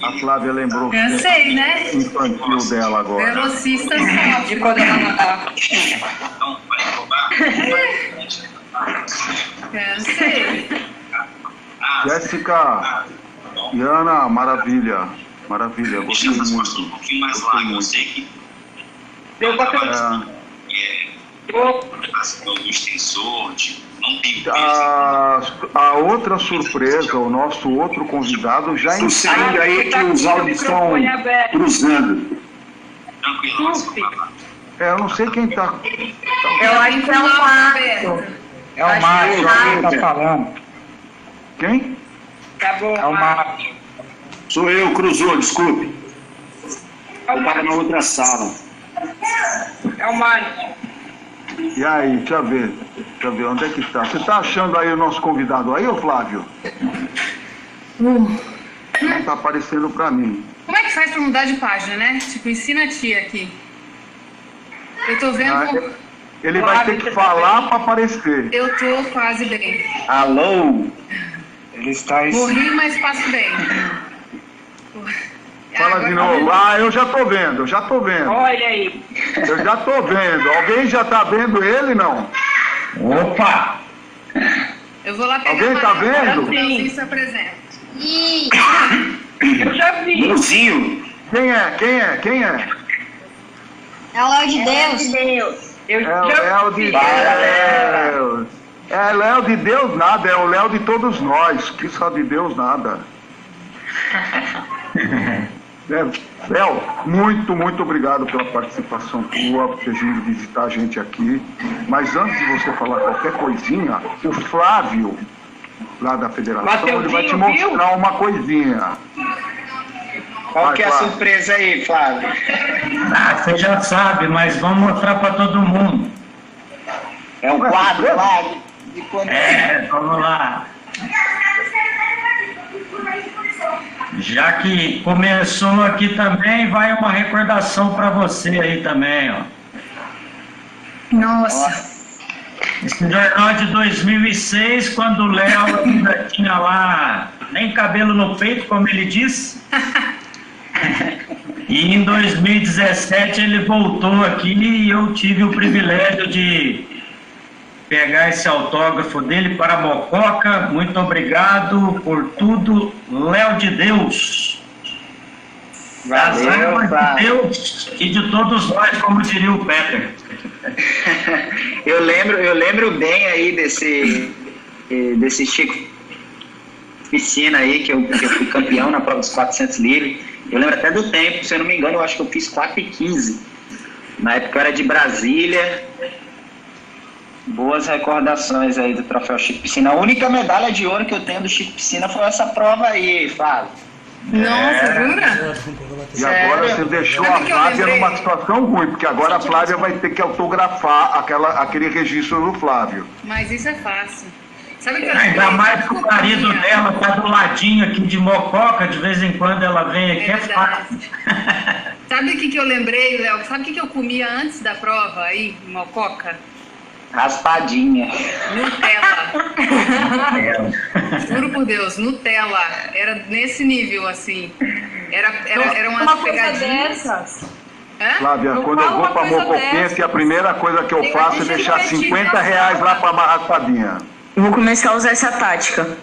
A Flávia lembrou que Eu sei, né? infantil dela agora. Velocista só. De quando ela mandava. Eu sei. Jéssica e Ana, maravilha. Maravilha, gostei muito. Um pouquinho mais largo, eu sei que Deu pra o extensor, tipo, não tem peso. A outra surpresa, o nosso outro convidado já Sucede aí que os áudios estão cruzando. Tranquilo, eu não sei quem tá. Eu acho que é o Marco. É o Márcio que tá falando. Quem? Tá bom, É o Márcio. Sou eu, cruzou, desculpe. Eu estava na outra sala. É o Marco. E aí, deixa eu ver. Onde é que tá? Você tá achando aí o nosso convidado aí, ô Flávio? Não tá aparecendo pra mim. Como é que faz pra mudar de página, né? Tipo, ensina a tia aqui. Eu tô vendo... Ele vai ter que falar pra aparecer. Eu tô quase bem. Alô? Ele está Morri, mas passo bem. Fala de novo. Eu já tô vendo. Olha aí. Eu já tô vendo. Alguém já tá vendo ele, não? Opa! Eu vou lá pegar Alguém tá vendo? Sim. Se apresenta. Eu já vi. Luzinho. Quem é? É o Léo de Deus. Eu É o já Léo de vi. Deus. É Léo de Deus nada, é o Léo de todos nós, que só de Deus nada. Léo, muito obrigado pela participação tua, por ter vindo visitar a gente aqui. Mas antes de você falar qualquer coisinha, o Flávio, lá da federação, ele vai te mostrar uma coisinha. Qual Vai, que é a Flávio. surpresa aí, Flávio? Você já sabe, mas vamos mostrar para todo mundo. É um quadro lá de quando... Vamos lá. Já que começou aqui também, vai uma recordação para você aí também, ó. Nossa. Esse jornal de 2006, quando o Léo ainda tinha lá, nem cabelo no peito, como ele disse. E em 2017 ele voltou aqui e eu tive o privilégio de pegar esse autógrafo dele para a Mococa. Muito obrigado por tudo, Léo de Deus. Valeu, de Deus e de todos nós, como diria o Peter. Eu lembro bem aí desse Chico Piscina aí, que eu fui campeão na prova dos 400 livres. Eu lembro até do tempo, se eu não me engano, eu acho que eu fiz 4:15. Na época eu era de Brasília. Boas recordações aí do troféu Chico Piscina. A única medalha de ouro que eu tenho do Chico Piscina foi essa prova aí, Fábio. Nossa, jura? E agora você deixou a Flávia numa situação ruim, porque agora a Flávia vai ter que autografar aquele registro do Flávio. Mas isso é fácil. Sabe que Ainda mais que o marido dela tá do ladinho aqui de Mococa, de vez em quando ela vem aqui, é fácil. Sabe o que eu lembrei, Léo? Sabe o que eu comia antes da prova aí, em Mococa? Raspadinha. Nutella. Juro por Deus, Nutella. Era nesse nível, assim. Era umas pegadinhas. Flávia, quando eu vou pra Mocoquense, a primeira coisa que eu faço é deixar R$50 lá pra uma raspadinha. Eu vou começar a usar essa tática.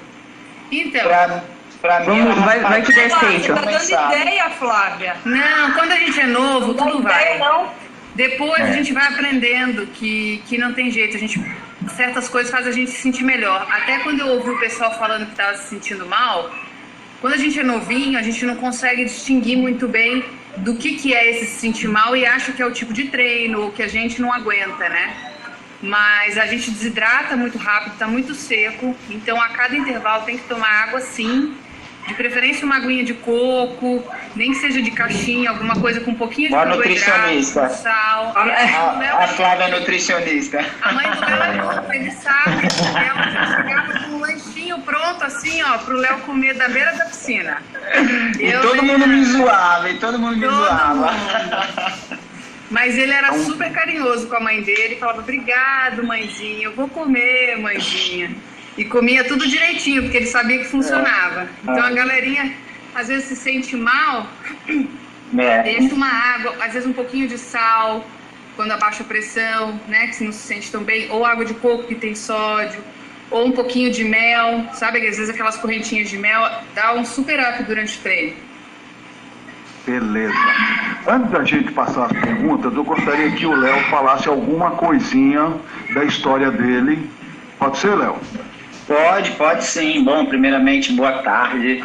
Então. Pra mim, vai que der feito. Tá dando ideia, Flávia. Não, quando a gente é novo, tudo vai. Depois a gente vai aprendendo que não tem jeito. Certas coisas fazem a gente se sentir melhor. Até quando eu ouvi o pessoal falando que estava se sentindo mal, quando a gente é novinho, a gente não consegue distinguir muito bem do que é esse se sentir mal e acha que é o tipo de treino ou que a gente não aguenta, né? Mas a gente desidrata muito rápido, está muito seco, então a cada intervalo tem que tomar água sim, de preferência uma aguinha de coco, nem que seja de caixinha, alguma coisa com um pouquinho de nutricionista. Sal. A Flávia é nutricionista. A mãe do Léo, ele sabe, ela já chegava com um lanchinho pronto assim, ó, pro Léo comer da beira da piscina. E todo mundo me zoava. Mas ele era super carinhoso com a mãe dele, falava, obrigado, mãezinha, eu vou comer, mãezinha. E comia tudo direitinho, porque ele sabia que funcionava. Então a galerinha às vezes se sente mal, deixa uma água, às vezes um pouquinho de sal, quando abaixa a pressão, né, que se não se sente tão bem, ou água de coco que tem sódio, ou um pouquinho de mel, sabe? Às vezes aquelas correntinhas de mel dá um super up durante o treino. Beleza. Antes da gente passar as perguntas, eu gostaria que o Léo falasse alguma coisinha da história dele. Pode ser, Léo? Pode sim. Bom, primeiramente, boa tarde.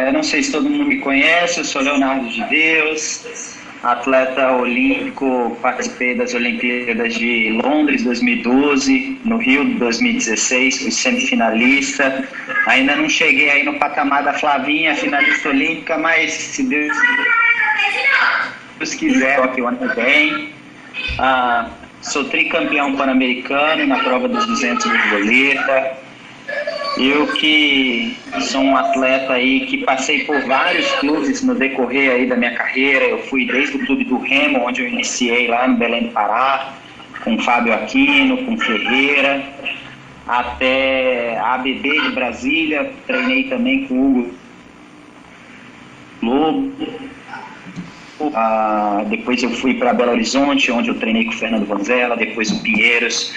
Eu não sei se todo mundo me conhece, eu sou Leonardo de Deus, atleta olímpico, participei das Olimpíadas de Londres 2012, no Rio 2016, fui semifinalista. Ainda não cheguei aí no patamar da Flavinha, finalista olímpica, mas se Deus quiser, aqui o ano que vem. Sou tricampeão pan-americano na prova dos 200 de boleta. Eu que sou um atleta aí que passei por vários clubes no decorrer aí da minha carreira. Eu fui desde o clube do Remo, onde eu iniciei lá no Belém do Pará, com Fábio Aquino, com Ferreira, até a ABB de Brasília, treinei também com Hugo Lobo. Depois eu fui para Belo Horizonte, onde eu treinei com o Fernando Vanzella, depois o Pinheiros,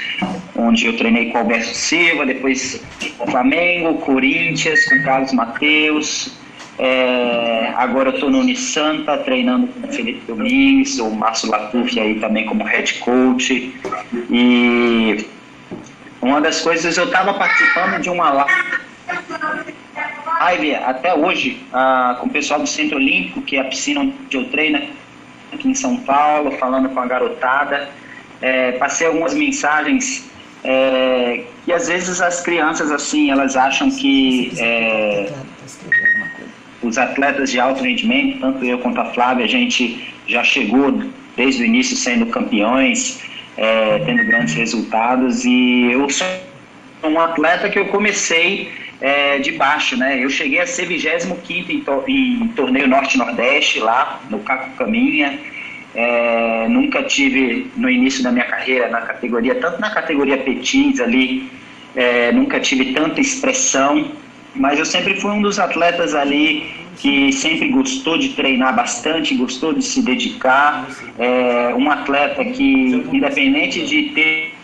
onde eu treinei com o Alberto Silva, depois Flamengo, Corinthians, com Carlos Mateus. Agora eu estou no Unisanta, treinando com o Felipe Domingues, o Márcio Latuf aí também como head coach. E uma das coisas, eu estava participando de uma live até hoje com o pessoal do Centro Olímpico, que é a piscina onde eu treino aqui em São Paulo, falando com a garotada. Passei algumas mensagens que às vezes as crianças assim, elas acham que os atletas de alto rendimento, tanto eu quanto a Flávia, a gente já chegou desde o início sendo campeões, tendo grandes resultados, e eu sou um atleta que eu comecei de baixo, né? Eu cheguei a ser 25º em torneio Norte-Nordeste, lá no Caco Caminha. Nunca tive, no início da minha carreira, na categoria, tanto na categoria Petins ali, nunca tive tanta expressão, mas eu sempre fui um dos atletas ali que sempre gostou de treinar bastante, gostou de se dedicar, um atleta que, independente de ter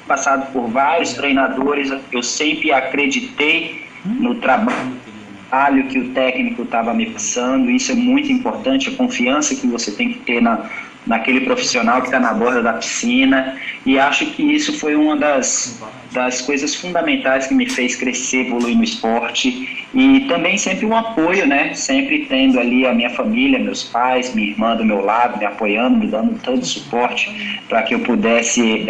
passado por vários treinadores, eu sempre acreditei no trabalho que o técnico estava me passando. Isso é muito importante, a confiança que você tem que ter naquele profissional que está na borda da piscina, e acho que isso foi uma das coisas fundamentais que me fez crescer, evoluir no esporte, e também sempre um apoio, né? Sempre tendo ali a minha família, meus pais, minha irmã do meu lado, me apoiando, me dando todo o suporte para que eu pudesse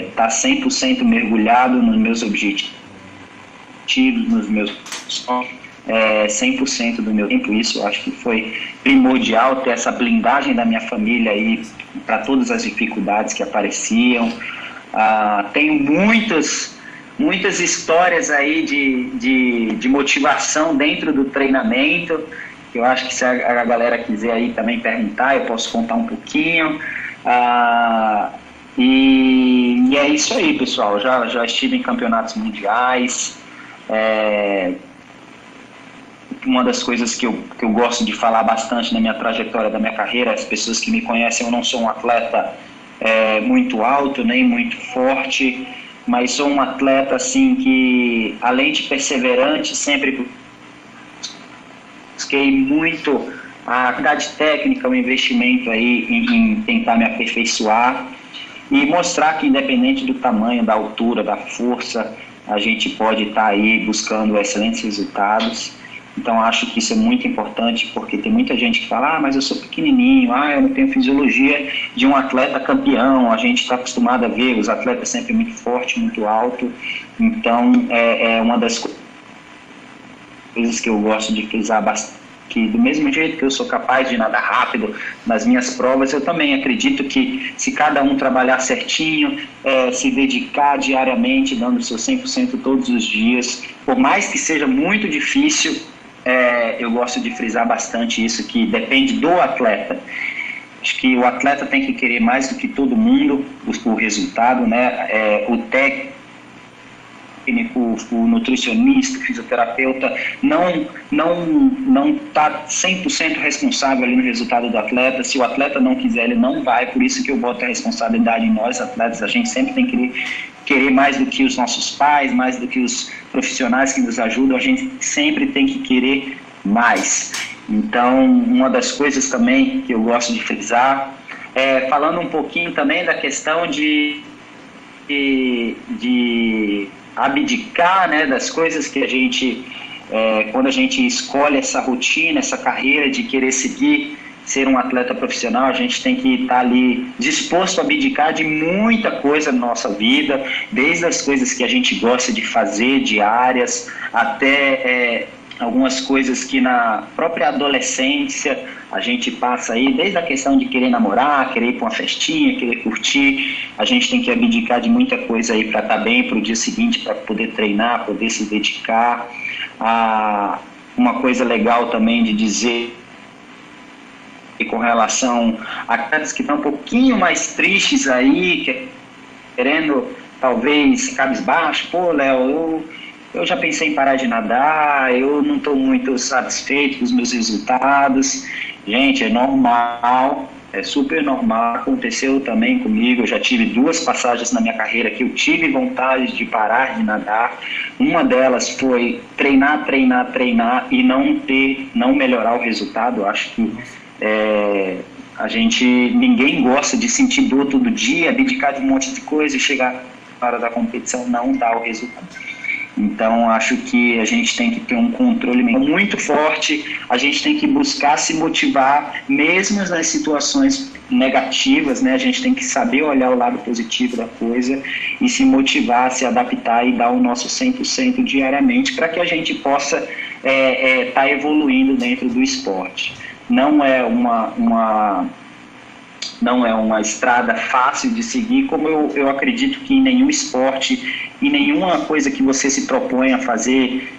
estar 100% mergulhado nos meus objetivos, nos meus sonhos. 100% do meu tempo. Isso eu acho que foi primordial, ter essa blindagem da minha família aí para todas as dificuldades que apareciam. Tenho muitas histórias aí de motivação dentro do treinamento, que eu acho que se a galera quiser aí também perguntar, eu posso contar um pouquinho. E é isso aí, pessoal. Já estive em campeonatos mundiais. Uma das coisas que eu gosto de falar bastante na minha trajetória, da minha carreira, as pessoas que me conhecem, eu não sou um atleta muito alto, nem muito forte, mas sou um atleta assim que, além de perseverante, sempre busquei muito a qualidade técnica, o investimento aí em tentar me aperfeiçoar e mostrar que, independente do tamanho, da altura, da força, a gente pode estar aí buscando excelentes resultados. Então acho que isso é muito importante, porque tem muita gente que fala, mas eu sou pequenininho, eu não tenho fisiologia de um atleta campeão. A gente está acostumado a ver os atletas sempre muito forte, muito alto. Então é uma das coisas que eu gosto de frisar bastante, que do mesmo jeito que eu sou capaz de nadar rápido nas minhas provas, eu também acredito que se cada um trabalhar certinho, se dedicar diariamente, dando o seu 100% todos os dias, por mais que seja muito difícil, eu gosto de frisar bastante isso, que depende do atleta. Acho que o atleta tem que querer mais do que todo mundo o resultado, né? O técnico o nutricionista, o fisioterapeuta não está 100% responsável ali no resultado do atleta. Se o atleta não quiser, ele não vai. Por isso que eu boto a responsabilidade em nós, atletas. A gente sempre tem que querer mais do que os nossos pais, mais do que os profissionais que nos ajudam. A gente sempre tem que querer mais. Então, uma das coisas também que eu gosto de frisar, falando um pouquinho também da questão de abdicar, né, das coisas que a gente, quando a gente escolhe essa rotina, essa carreira de querer seguir, ser um atleta profissional, a gente tem que estar ali disposto a abdicar de muita coisa na nossa vida, desde as coisas que a gente gosta de fazer, diárias, até algumas coisas que na própria adolescência a gente passa aí, desde a questão de querer namorar, querer ir para uma festinha, querer curtir. A gente tem que abdicar de muita coisa aí para estar bem para o dia seguinte, para poder treinar, poder se dedicar. Uma coisa legal também de dizer, e com relação a caras que estão um pouquinho mais tristes aí, querendo talvez cabisbaixo, pô, Léo, eu já pensei em parar de nadar, eu não estou muito satisfeito com os meus resultados. Gente, é normal, é super normal, aconteceu também comigo. Eu já tive 2 passagens na minha carreira que eu tive vontade de parar de nadar. Uma delas foi treinar e não melhorar o resultado. Eu acho que ninguém gosta de sentir dor todo dia, abdicar de um monte de coisa e chegar na hora da competição não dar o resultado. Então, acho que a gente tem que ter um controle muito forte, a gente tem que buscar se motivar, mesmo nas situações negativas, né? A gente tem que saber olhar o lado positivo da coisa e se motivar, se adaptar e dar o nosso 100% diariamente para que a gente possa estar evoluindo dentro do esporte. Não é uma estrada fácil de seguir, como eu acredito que em nenhum esporte, em nenhuma coisa que você se propõe a fazer,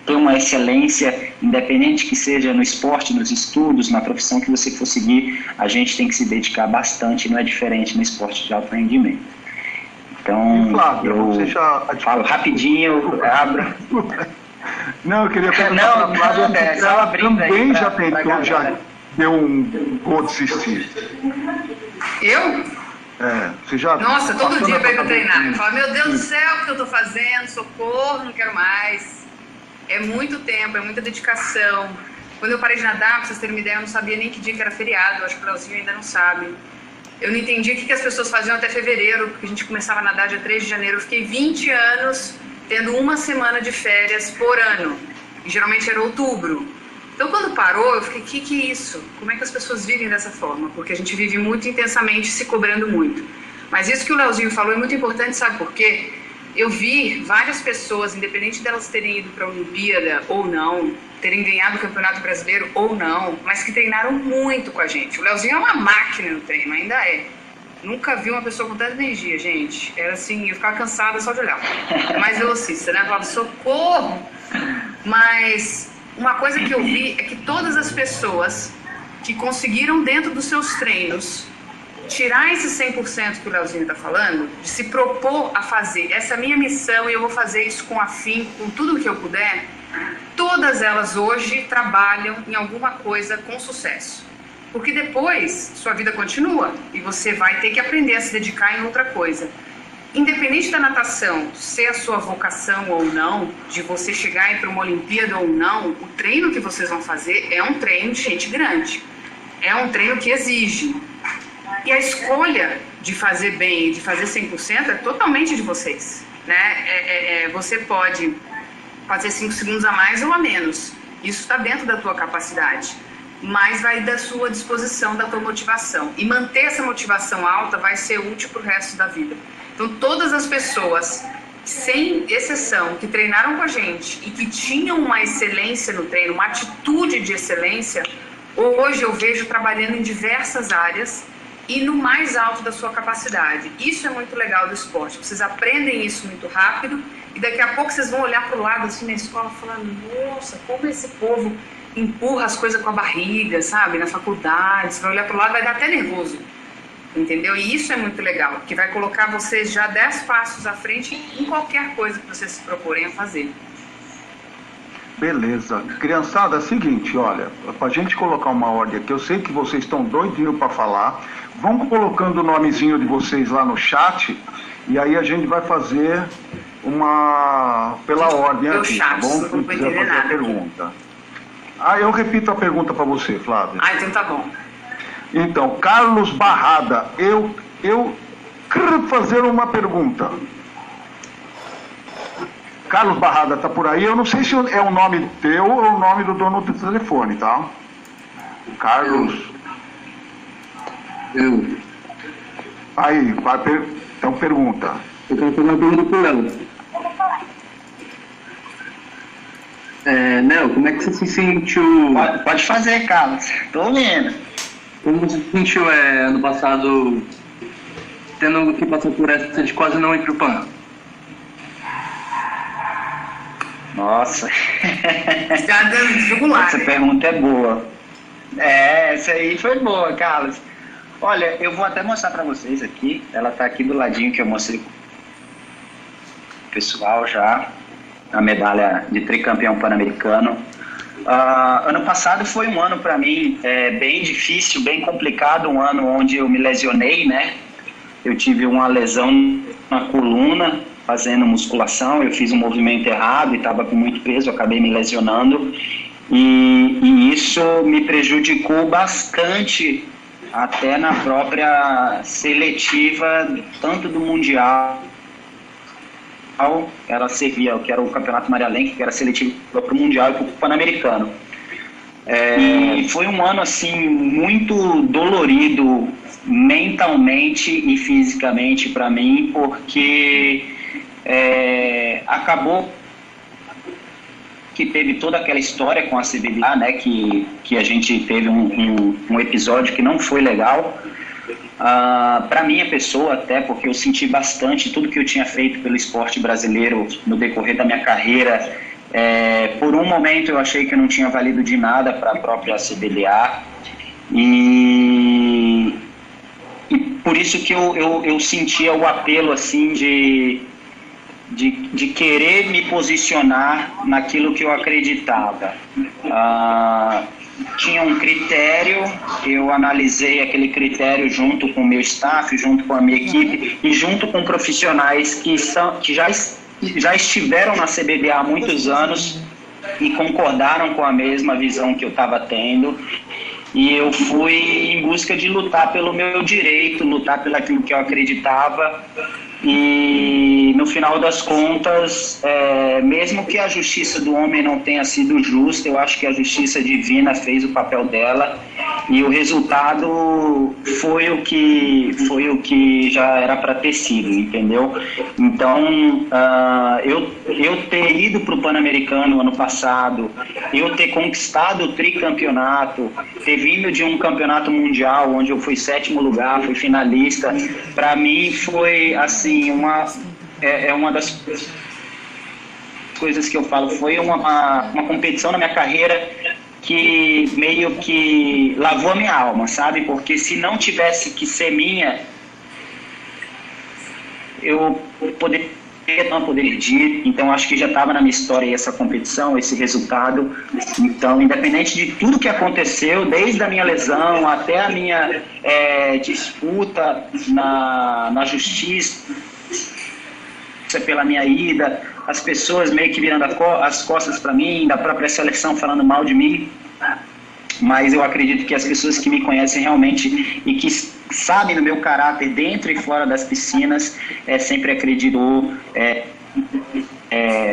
ter uma excelência, independente que seja no esporte, nos estudos, na profissão que você for seguir, a gente tem que se dedicar bastante, não é diferente no esporte de alto rendimento. Então, Flávio, falo rapidinho, eu abro... Não, eu queria perguntar para a Flávia, ela também já tentou, já deu um vou desistir. Eu? Você já... Nossa, todo dia para eu treinar. Eu falo, meu Deus do céu, o que eu estou fazendo? Socorro, não quero mais. É muito tempo, é muita dedicação. Quando eu parei de nadar, para vocês terem uma ideia, eu não sabia nem que dia que era feriado. Eu acho que o Leozinho ainda não sabe. Eu não entendia o que as pessoas faziam até fevereiro, porque a gente começava a nadar dia 3 de janeiro. Eu fiquei 20 anos tendo 1 semana de férias por ano. E geralmente era outubro. Então, quando parou, eu fiquei, que é isso? Como é que as pessoas vivem dessa forma? Porque a gente vive muito intensamente, se cobrando muito. Mas isso que o Leozinho falou é muito importante, sabe por quê? Eu vi várias pessoas, independente delas terem ido para a Olimpíada ou não, terem ganhado o Campeonato Brasileiro ou não, mas que treinaram muito com a gente. O Leozinho é uma máquina no treino, ainda é. Nunca vi uma pessoa com tanta energia, gente. Era assim, eu ficava cansada só de olhar. É mais velocista, né? Eu falava, socorro! Mas uma coisa que eu vi é que todas as pessoas que conseguiram, dentro dos seus treinos, tirar esse 100% que o Leozinho está falando, de se propor a fazer, essa é a minha missão e eu vou fazer isso com afinco, com tudo que eu puder, todas elas hoje trabalham em alguma coisa com sucesso. Porque depois sua vida continua e você vai ter que aprender a se dedicar em outra coisa. Independente da natação ser a sua vocação ou não, de você chegar para uma Olimpíada ou não, o treino que vocês vão fazer é um treino de gente grande. É um treino que exige. E a escolha de fazer bem e de fazer 100% é totalmente de vocês, né? Você pode fazer 5 segundos a mais ou a menos. Isso está dentro da tua capacidade. Mas vai da sua disposição, da tua motivação. E manter essa motivação alta vai ser útil para o resto da vida. Então, todas as pessoas, sem exceção, que treinaram com a gente e que tinham uma excelência no treino, uma atitude de excelência, hoje eu vejo trabalhando em diversas áreas e no mais alto da sua capacidade. Isso é muito legal do esporte. Vocês aprendem isso muito rápido e daqui a pouco vocês vão olhar para o lado assim na escola e falar, nossa, como esse povo empurra as coisas com a barriga, sabe? Na faculdade, você vai olhar para o lado, vai dar até nervoso. entendeu? E isso é muito legal, porque vai colocar vocês já 10 passos à frente em qualquer coisa que vocês se procurem a fazer. Beleza. Criançada, é o seguinte, olha, pra gente colocar uma ordem aqui, eu sei que vocês estão doidinhos para falar, vão colocando o nomezinho de vocês lá no chat, e aí a gente vai fazer pela ordem aqui, tá bom? Quem quiser fazer a pergunta. Eu repito a pergunta para você, Flávia. Então tá bom. Então, Carlos Barrada, eu quero fazer uma pergunta. Carlos Barrada tá por aí, eu não sei se é o nome teu ou o nome do dono do telefone, tá? Carlos. Aí, então pergunta. Eu quero fazer uma pergunta pro Léo. Léo, como é que você se sentiu... Pode fazer, Carlos. Tô ouvindo. Como você se sentiu ano passado tendo que passar por essa de quase não ir pro PAN? Nossa. Essa pergunta é boa. Essa aí foi boa, Carlos. Olha, eu vou até mostrar para vocês aqui. Ela tá aqui do ladinho que eu mostrei pro pessoal já. A medalha de tricampeão pan-americano. Ano passado foi um ano para mim bem difícil, bem complicado. Um ano onde eu me lesionei, né? Eu tive uma lesão na coluna fazendo musculação, eu fiz um movimento errado e estava com muito peso, acabei me lesionando e isso me prejudicou bastante até na própria seletiva, tanto do Mundial, que era o Campeonato Maria-Lenk, que era seletivo para o Mundial e para o Pan-Americano. E foi um ano assim muito dolorido mentalmente e fisicamente para mim, porque acabou que teve toda aquela história com a CBDA, né, que a gente teve um episódio que não foi legal para minha pessoa, até porque eu senti bastante tudo que eu tinha feito pelo esporte brasileiro no decorrer da minha carreira. Por um momento eu achei que não tinha valido de nada para a própria CBDA e por isso que eu sentia o apelo assim de querer me posicionar naquilo que eu acreditava. Tinha um critério, eu analisei aquele critério junto com o meu staff, junto com a minha equipe e junto com profissionais que já estiveram na CBDA há muitos anos e concordaram com a mesma visão que eu estava tendo. E eu fui em busca de lutar pelo meu direito, lutar pelo aquilo que eu acreditava. E no final das contas, mesmo que a justiça do homem não tenha sido justa, eu acho que a justiça divina fez o papel dela e o resultado foi o que já era para ter sido, entendeu? Então, eu ter ido para o Pan-Americano ano passado, eu ter conquistado o tricampeonato, ter vindo de um campeonato mundial onde eu fui 7º lugar, fui finalista, para mim foi assim, uma das coisas que eu falo, foi uma competição na minha carreira que meio que lavou a minha alma, sabe? Porque se não tivesse que ser minha, eu poderia ir. Então acho que já estava na minha história essa competição, esse resultado. Então, independente de tudo que aconteceu, desde a minha lesão até a minha disputa na justiça pela minha ida, as pessoas meio que virando as costas para mim, da própria seleção falando mal de mim, mas eu acredito que as pessoas que me conhecem realmente e que sabem do meu caráter dentro e fora das piscinas, sempre acreditou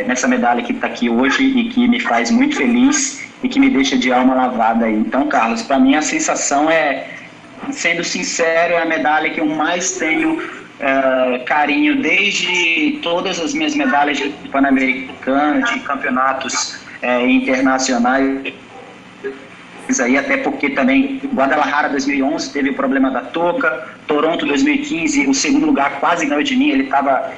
nessa medalha que está aqui hoje e que me faz muito feliz e que me deixa de alma lavada aí. Então, Carlos, para mim a sensação sendo sincero, é a medalha que eu mais tenho carinho desde todas as minhas medalhas de Pan-Americano, de campeonatos internacionais aí, até porque também Guadalajara 2011 teve o problema da touca, Toronto 2015 o 2º lugar quase ganhou de mim, ele estava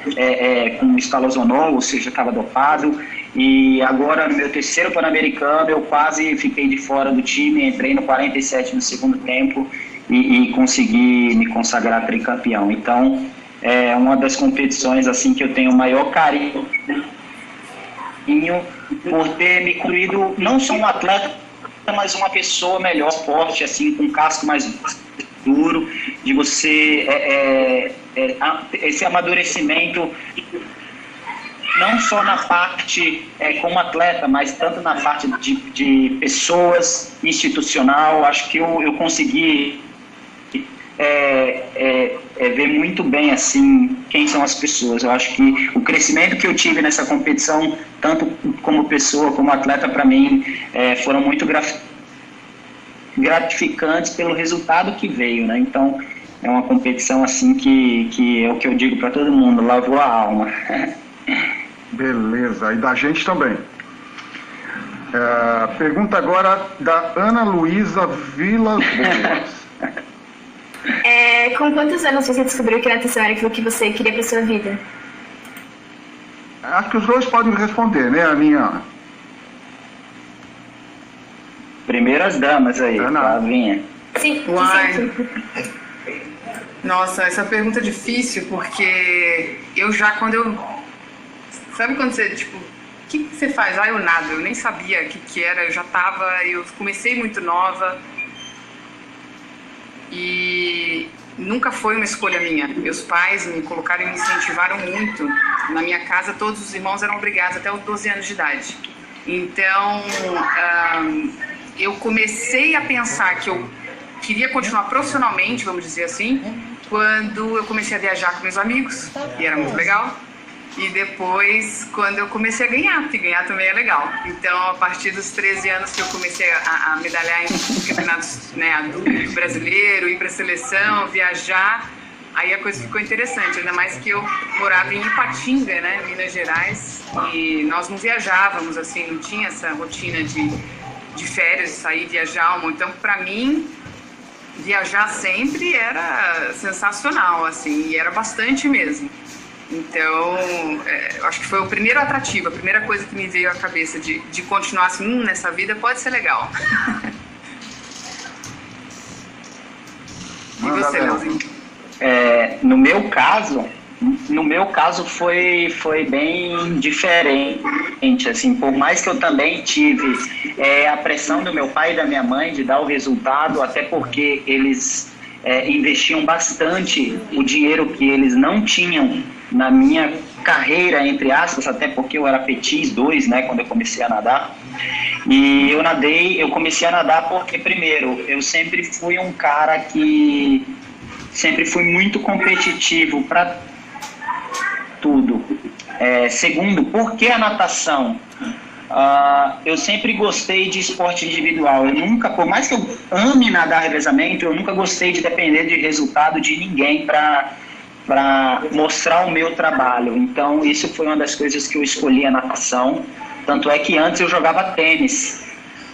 com estalozonol, ou seja, estava dopado, e agora no meu 3º Pan-Americano eu quase fiquei de fora do time, entrei no 47 no segundo tempo e conseguir me consagrar tricampeão. Então, é uma das competições assim que eu tenho o maior carinho por ter me construído não só um atleta, mas uma pessoa melhor, forte, assim, com um casco mais duro, de você esse amadurecimento não só na parte como atleta, mas tanto na parte de pessoas, institucional. Acho que eu consegui ver muito bem assim quem são as pessoas. Eu acho que o crescimento que eu tive nessa competição, tanto como pessoa, como atleta, para mim, foram muito gratificantes pelo resultado que veio, né? Então, é uma competição assim que é o que eu digo para todo mundo, lavou a alma. Beleza, e da gente também. Pergunta agora da Ana Luísa Vilas Boas. Com quantos anos você descobriu que natação era aquilo que você queria para sua vida? Acho que os dois podem responder, né, Aninha? Primeiras damas aí, Flavinha. Sim. Uai. Nossa, essa pergunta é difícil, porque sabe quando você, tipo, o que você faz? Eu nada, eu nem sabia o que era, eu comecei muito nova e nunca foi uma escolha minha. Meus pais me colocaram e me incentivaram muito. Na minha casa, todos os irmãos eram obrigados até os 12 anos de idade. Então, eu comecei a pensar que eu queria continuar profissionalmente, vamos dizer assim, quando eu comecei a viajar com meus amigos, e era muito legal. E depois, quando eu comecei a ganhar, porque ganhar também é legal. Então, a partir dos 13 anos que eu comecei a medalhar em campeonatos, né, adulto, brasileiro, ir para a seleção, viajar, aí a coisa ficou interessante. Ainda mais que eu morava em Ipatinga, né, Minas Gerais, e nós não viajávamos, assim, não tinha essa rotina de férias, de sair, viajar. Então, para mim, viajar sempre era sensacional, assim, e era bastante mesmo. Então, eu acho que foi o primeiro atrativo, a primeira coisa que me veio à cabeça de continuar assim, nessa vida pode ser legal. E você, Leozinho? No meu caso foi bem diferente, assim, por mais que eu também tive a pressão do meu pai e da minha mãe de dar o resultado, até porque eles investiam bastante o dinheiro que eles não tinham na minha carreira, entre aspas, até porque eu era Petis 2, né, quando eu comecei a nadar. E eu comecei a nadar porque, primeiro, eu sempre fui um cara que sempre fui muito competitivo para tudo. Segundo, por que a natação? Eu sempre gostei de esporte individual. Eu nunca, por mais que eu ame nadar revezamento, eu nunca gostei de depender de resultado de ninguém para mostrar o meu trabalho. Então, isso foi uma das coisas que eu escolhi a natação. Tanto é que antes eu jogava tênis.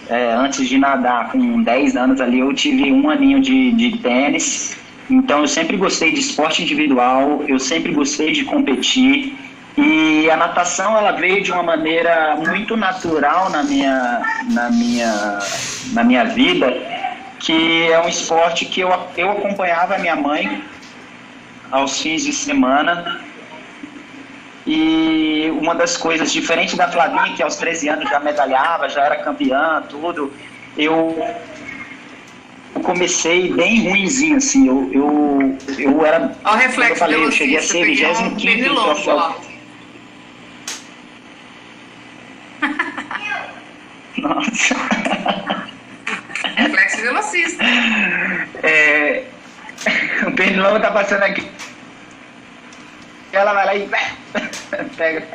Antes de nadar, com 10 anos ali, eu tive um aninho de tênis. Então, eu sempre gostei de esporte individual, eu sempre gostei de competir. E a natação, ela veio de uma maneira muito natural na minha vida, que é um esporte que eu acompanhava a minha mãe aos fins de semana. E uma das coisas, diferente da Flavinha, que aos 13 anos já medalhava, já era campeã, tudo, eu comecei bem ruinzinho, assim, eu era... Olha o reflexo, eu falei, eu cheguei a ser 25º troféu. Nossa. Reflexo velocista. O pernilongo tá passando aqui. Ela vai lá e pega.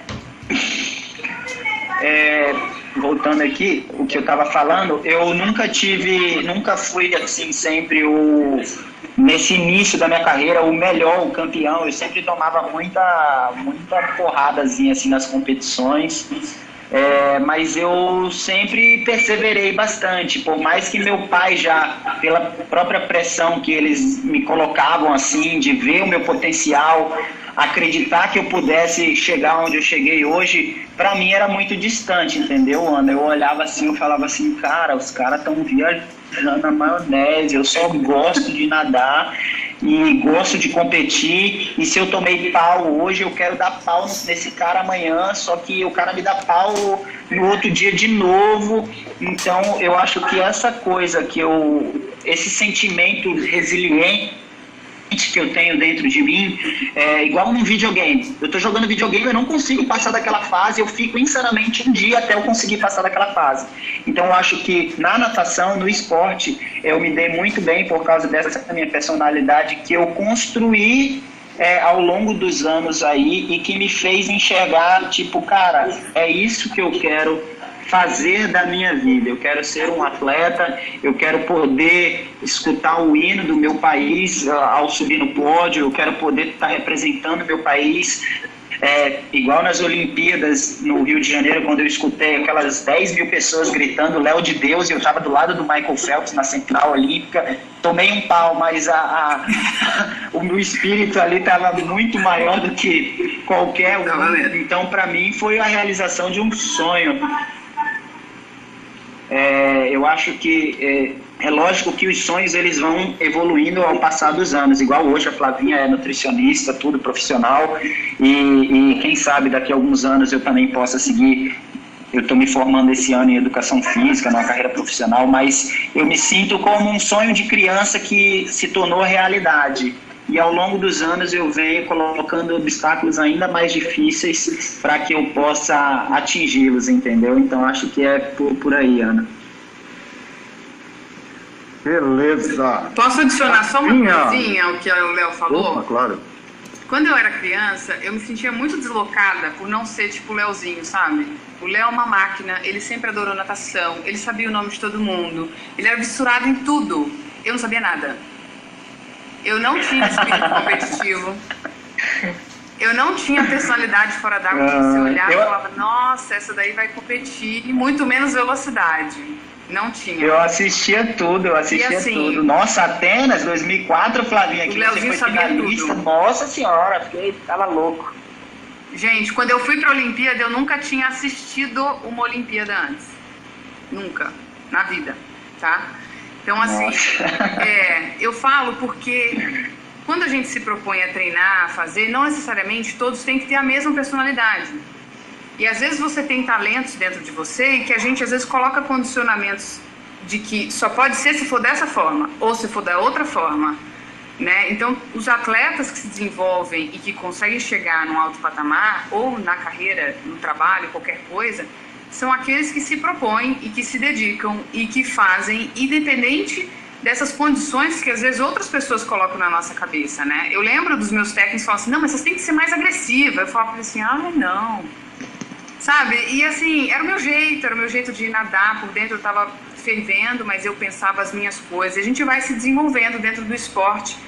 Voltando aqui, o que eu tava falando, eu nunca fui assim, sempre nesse início da minha carreira, o melhor, o campeão. Eu sempre tomava muita porradazinha assim nas competições. Mas eu sempre perseverei bastante, por mais que meu pai já, pela própria pressão que eles me colocavam assim, de ver o meu potencial, acreditar que eu pudesse chegar onde eu cheguei hoje, para mim era muito distante, entendeu, Ana? Eu olhava assim, eu falava assim, cara, os caras estão viajando na maionese, eu só gosto de nadar e gosto de competir, e se eu tomei pau hoje, eu quero dar pau nesse cara amanhã, só que o cara me dá pau no outro dia de novo. Então eu acho que essa coisa esse sentimento resiliente que eu tenho dentro de mim, é igual num videogame. Eu tô jogando videogame, eu não consigo passar daquela fase, eu fico insanamente um dia até eu conseguir passar daquela fase. Então eu acho que na natação, no esporte, eu me dei muito bem por causa dessa minha personalidade que eu construí ao longo dos anos aí, e que me fez enxergar, tipo, cara, é isso que eu quero fazer da minha vida. Eu quero ser um atleta, eu quero poder escutar o hino do meu país ao subir no pódio, eu quero poder estar representando o meu país, igual nas Olimpíadas no Rio de Janeiro, quando eu escutei aquelas 10 mil pessoas gritando Léo de Deus, e eu estava do lado do Michael Phelps na Central Olímpica, tomei um pau, mas o meu espírito ali estava muito maior do que qualquer um. Então para mim foi a realização de um sonho. Eu acho que é lógico que os sonhos eles vão evoluindo ao passar dos anos, igual hoje a Flavinha é nutricionista, tudo profissional, e quem sabe daqui a alguns anos eu também possa seguir. Eu estou me formando esse ano em educação física, numa carreira profissional, mas eu me sinto como um sonho de criança que se tornou realidade. E ao longo dos anos eu venho colocando obstáculos ainda mais difíceis para que eu possa atingi-los, entendeu? Então acho que é por aí, Ana. Beleza. Posso adicionar só uma coisinha ao que o Léo falou? Opa, claro. Quando eu era criança, eu me sentia muito deslocada por não ser tipo o Léozinho, sabe? O Léo é uma máquina, ele sempre adorou natação, ele sabia o nome de todo mundo, ele era fissurado em tudo. Eu não sabia nada. Eu não tinha espírito competitivo. Eu não tinha personalidade fora d'água. Você olhava e falava, nossa, essa daí vai competir. E muito menos velocidade. Não tinha. Eu assistia tudo. Tudo. Nossa, Atenas, 2004, Flavinha, que você foi finalista. Tudo. Nossa senhora, tava louco. Gente, quando eu fui pra Olimpíada, eu nunca tinha assistido uma Olimpíada antes. Nunca. Na vida, tá? Então, assim, eu falo porque quando a gente se propõe a treinar, a fazer, não necessariamente todos têm que ter a mesma personalidade. E às vezes você tem talentos dentro de você e que a gente às vezes coloca condicionamentos de que só pode ser se for dessa forma ou se for da outra forma, né? Então, os atletas que se desenvolvem e que conseguem chegar num alto patamar ou na carreira, no trabalho, qualquer coisa, são aqueles que se propõem e que se dedicam e que fazem, independente dessas condições que às vezes outras pessoas colocam na nossa cabeça, né? Eu lembro dos meus técnicos falando assim, não, mas vocês têm que ser mais agressiva. Eu falava assim, não. Sabe? E assim, era o meu jeito de nadar, por dentro eu estava fervendo, mas eu pensava as minhas coisas. A gente vai se desenvolvendo dentro do esporte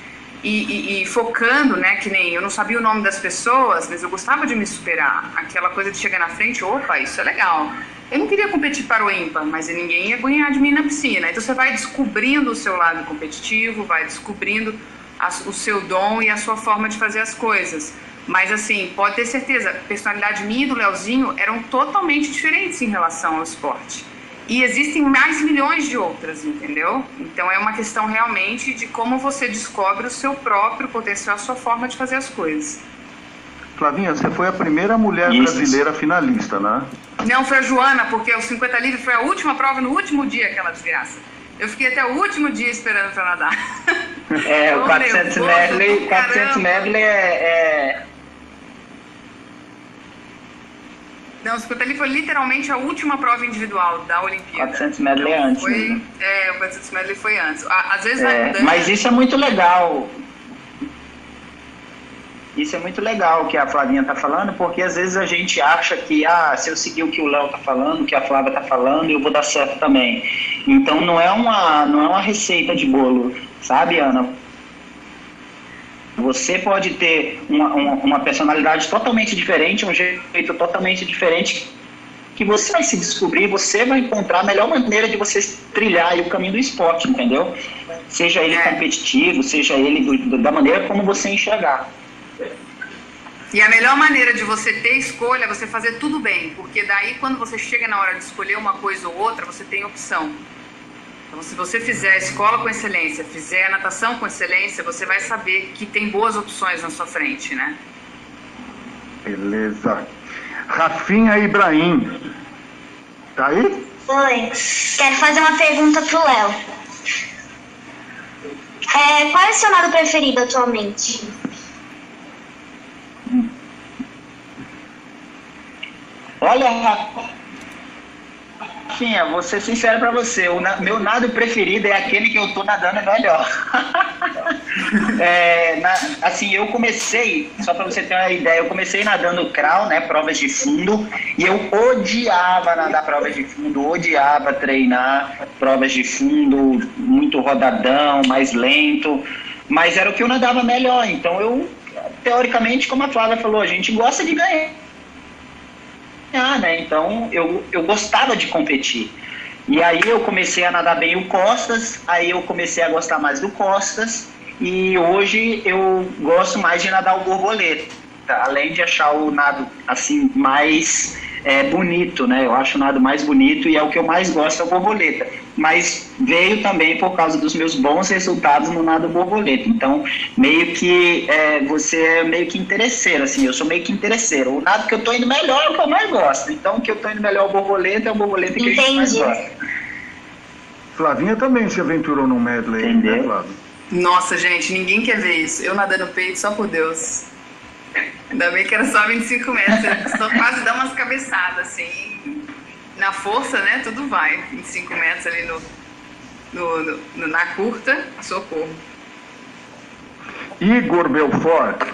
e focando, né, que nem eu não sabia o nome das pessoas, mas eu gostava de me superar. Aquela coisa de chegar na frente, opa, isso é legal. Eu não queria competir para o ímpar, mas ninguém ia ganhar de mim na piscina. Então você vai descobrindo o seu lado competitivo, vai descobrindo o seu dom e a sua forma de fazer as coisas. Mas assim, pode ter certeza, a personalidade minha e do Léozinho eram totalmente diferentes em relação ao esporte. E existem mais milhões de outras, entendeu? Então é uma questão realmente de como você descobre o seu próprio potencial, a sua forma de fazer as coisas. Flavinha, você foi a primeira mulher brasileira finalista, né? Não, foi a Joana, porque o 50 livre foi a última prova no último dia, aquela desgraça. Eu fiquei até o último dia esperando para nadar. O 400 medley Não, o 50 livre foi literalmente a última prova individual da Olimpíada. 400 medley é antes. Né? O 400 medley foi antes. Às vezes vai mudando. Mas isso é muito legal. Isso é muito legal o que a Flavinha está falando, porque às vezes a gente acha que se eu seguir o que o Léo está falando, o que a Flávia está falando, eu vou dar certo também. Então não é uma receita de bolo, sabe, Ana? Você pode ter uma personalidade totalmente diferente, um jeito totalmente diferente, que você vai se descobrir, você vai encontrar a melhor maneira de você trilhar aí o caminho do esporte, entendeu? Seja ele competitivo, seja ele da maneira como você enxergar. E a melhor maneira de você ter escolha é você fazer tudo bem, porque daí quando você chega na hora de escolher uma coisa ou outra, você tem opção. Então, se você fizer a escola com excelência, fizer a natação com excelência, você vai saber que tem boas opções na sua frente, né? Beleza. Rafinha Ibrahim. Tá aí? Oi. Quero fazer uma pergunta pro Léo. Qual é o seu nado preferido atualmente? Olha, Rafinha, vou ser sincero pra você, meu nado preferido é aquele que eu tô nadando melhor. Assim, eu comecei, só pra você ter uma ideia, eu comecei nadando crawl, né, provas de fundo, e eu odiava nadar provas de fundo, odiava treinar provas de fundo, muito rodadão, mais lento, mas era o que eu nadava melhor, então eu, teoricamente, como a Flávia falou, a gente gosta de ganhar. Né? Então eu gostava de competir. E aí eu comecei a nadar bem o costas, aí eu comecei a gostar mais do costas, e hoje eu gosto mais de nadar o borboleta, além de achar o nado assim mais bonito, né? Eu acho o nado mais bonito e é o que eu mais gosto, é o borboleta. Mas veio também por causa dos meus bons resultados no nado borboleta. Então, meio que você é meio que interesseiro, assim, eu sou meio que interesseiro. O nado que eu tô indo melhor é o que eu mais gosto. Então, o que eu tô indo melhor é o borboleta que a gente mais gosta. Flavinha também se aventurou no medley, né, Flávia? Nossa, gente, ninguém quer ver isso. Eu nadando peito, só por Deus. Ainda bem que era só 25 metros. Só quase dá umas cabeçadas, assim. Na força, né? Tudo vai. 25 metros ali na curta, socorro. Igor Belfort.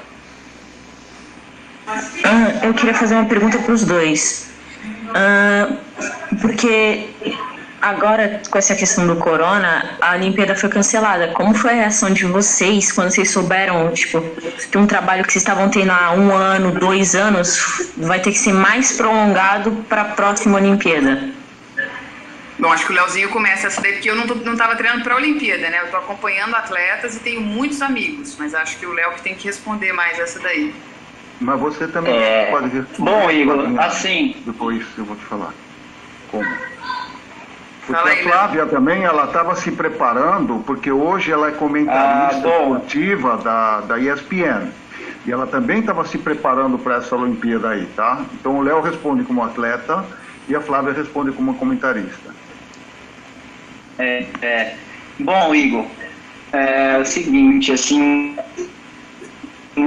Eu queria fazer uma pergunta para os dois. Porque agora, com essa questão do corona, a Olimpíada foi cancelada. Como foi a reação de vocês quando vocês souberam, tipo, que um trabalho que vocês estavam tendo há 1 ano, 2 anos, vai ter que ser mais prolongado para a próxima Olimpíada? Bom, acho que o Leozinho começa essa daí, porque eu não estava treinando para a Olimpíada, né? Eu estou acompanhando atletas e tenho muitos amigos, mas acho que o Léo que tem que responder mais essa daí. Mas você também pode responder. Bom, Igor, assim... Depois eu vou te falar como. Porque a Flávia também, ela estava se preparando, porque hoje ela é comentarista esportiva da ESPN. E ela também estava se preparando para essa Olimpíada aí, tá? Então o Léo responde como atleta e a Flávia responde como comentarista. Bom, Igor, é o seguinte, assim...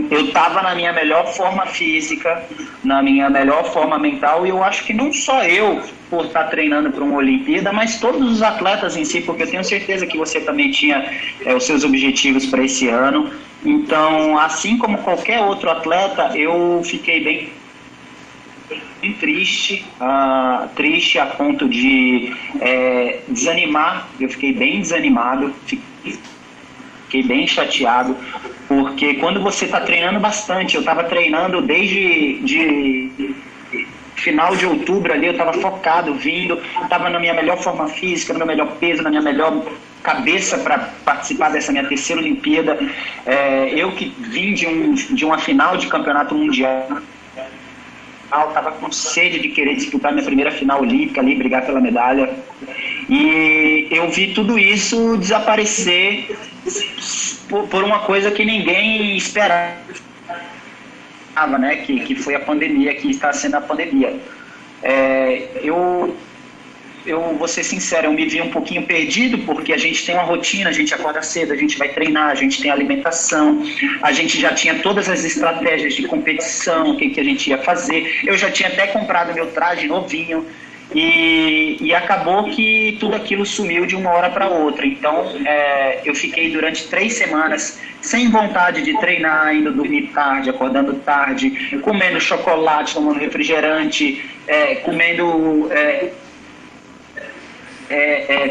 Eu estava na minha melhor forma física, na minha melhor forma mental, e eu acho que não só eu, por estar treinando para uma Olimpíada, mas todos os atletas em si, porque eu tenho certeza que você também tinha os seus objetivos para esse ano. Então, assim como qualquer outro atleta, eu fiquei bem triste a ponto de desanimar. Eu fiquei bem desanimado, fiquei bem chateado, porque quando você está treinando bastante, eu estava treinando desde final de outubro ali, eu estava focado, estava na minha melhor forma física, no meu melhor peso, na minha melhor cabeça para participar dessa minha terceira Olimpíada. Eu que vim de uma final de campeonato mundial, estava com sede de querer disputar minha primeira final olímpica ali, brigar pela medalha, e eu vi tudo isso desaparecer por uma coisa que ninguém esperava, né? Que foi a pandemia, que está sendo a pandemia. Eu vou ser sincero, eu me vi um pouquinho perdido, porque a gente tem uma rotina, a gente acorda cedo, a gente vai treinar, a gente tem alimentação, a gente já tinha todas as estratégias de competição, o que a gente ia fazer. Eu já tinha até comprado meu traje novinho, e acabou que tudo aquilo sumiu de uma hora para outra. Então, eu fiquei durante 3 semanas sem vontade de treinar, indo dormir tarde, acordando tarde, comendo chocolate, tomando refrigerante, comendo...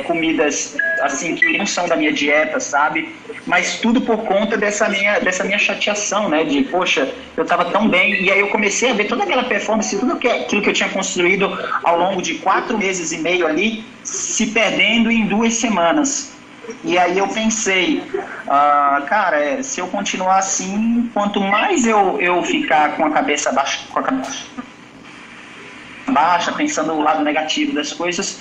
comidas assim que não são da minha dieta, sabe? Mas tudo por conta dessa minha chateação, né? De, poxa, eu estava tão bem. E aí eu comecei a ver toda aquela performance, tudo aquilo que eu tinha construído ao longo de 4 meses e meio ali, se perdendo em 2 semanas. E aí eu pensei, cara, se eu continuar assim, quanto mais eu ficar com a cabeça baixa, pensando no lado negativo das coisas,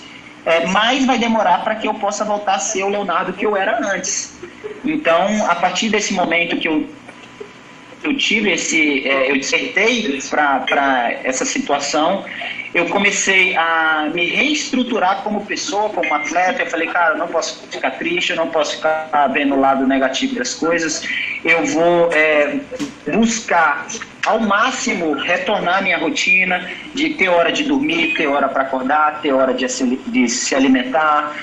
mais vai demorar para que eu possa voltar a ser o Leonardo que eu era antes. Então, a partir desse momento que eu tive eu dissertei para essa situação, eu comecei a me reestruturar como pessoa, como atleta. Eu falei, cara, eu não posso ficar triste, eu não posso ficar vendo o lado negativo das coisas. Eu vou buscar ao máximo retornar à minha rotina de ter hora de dormir, ter hora para acordar, ter hora de se alimentar,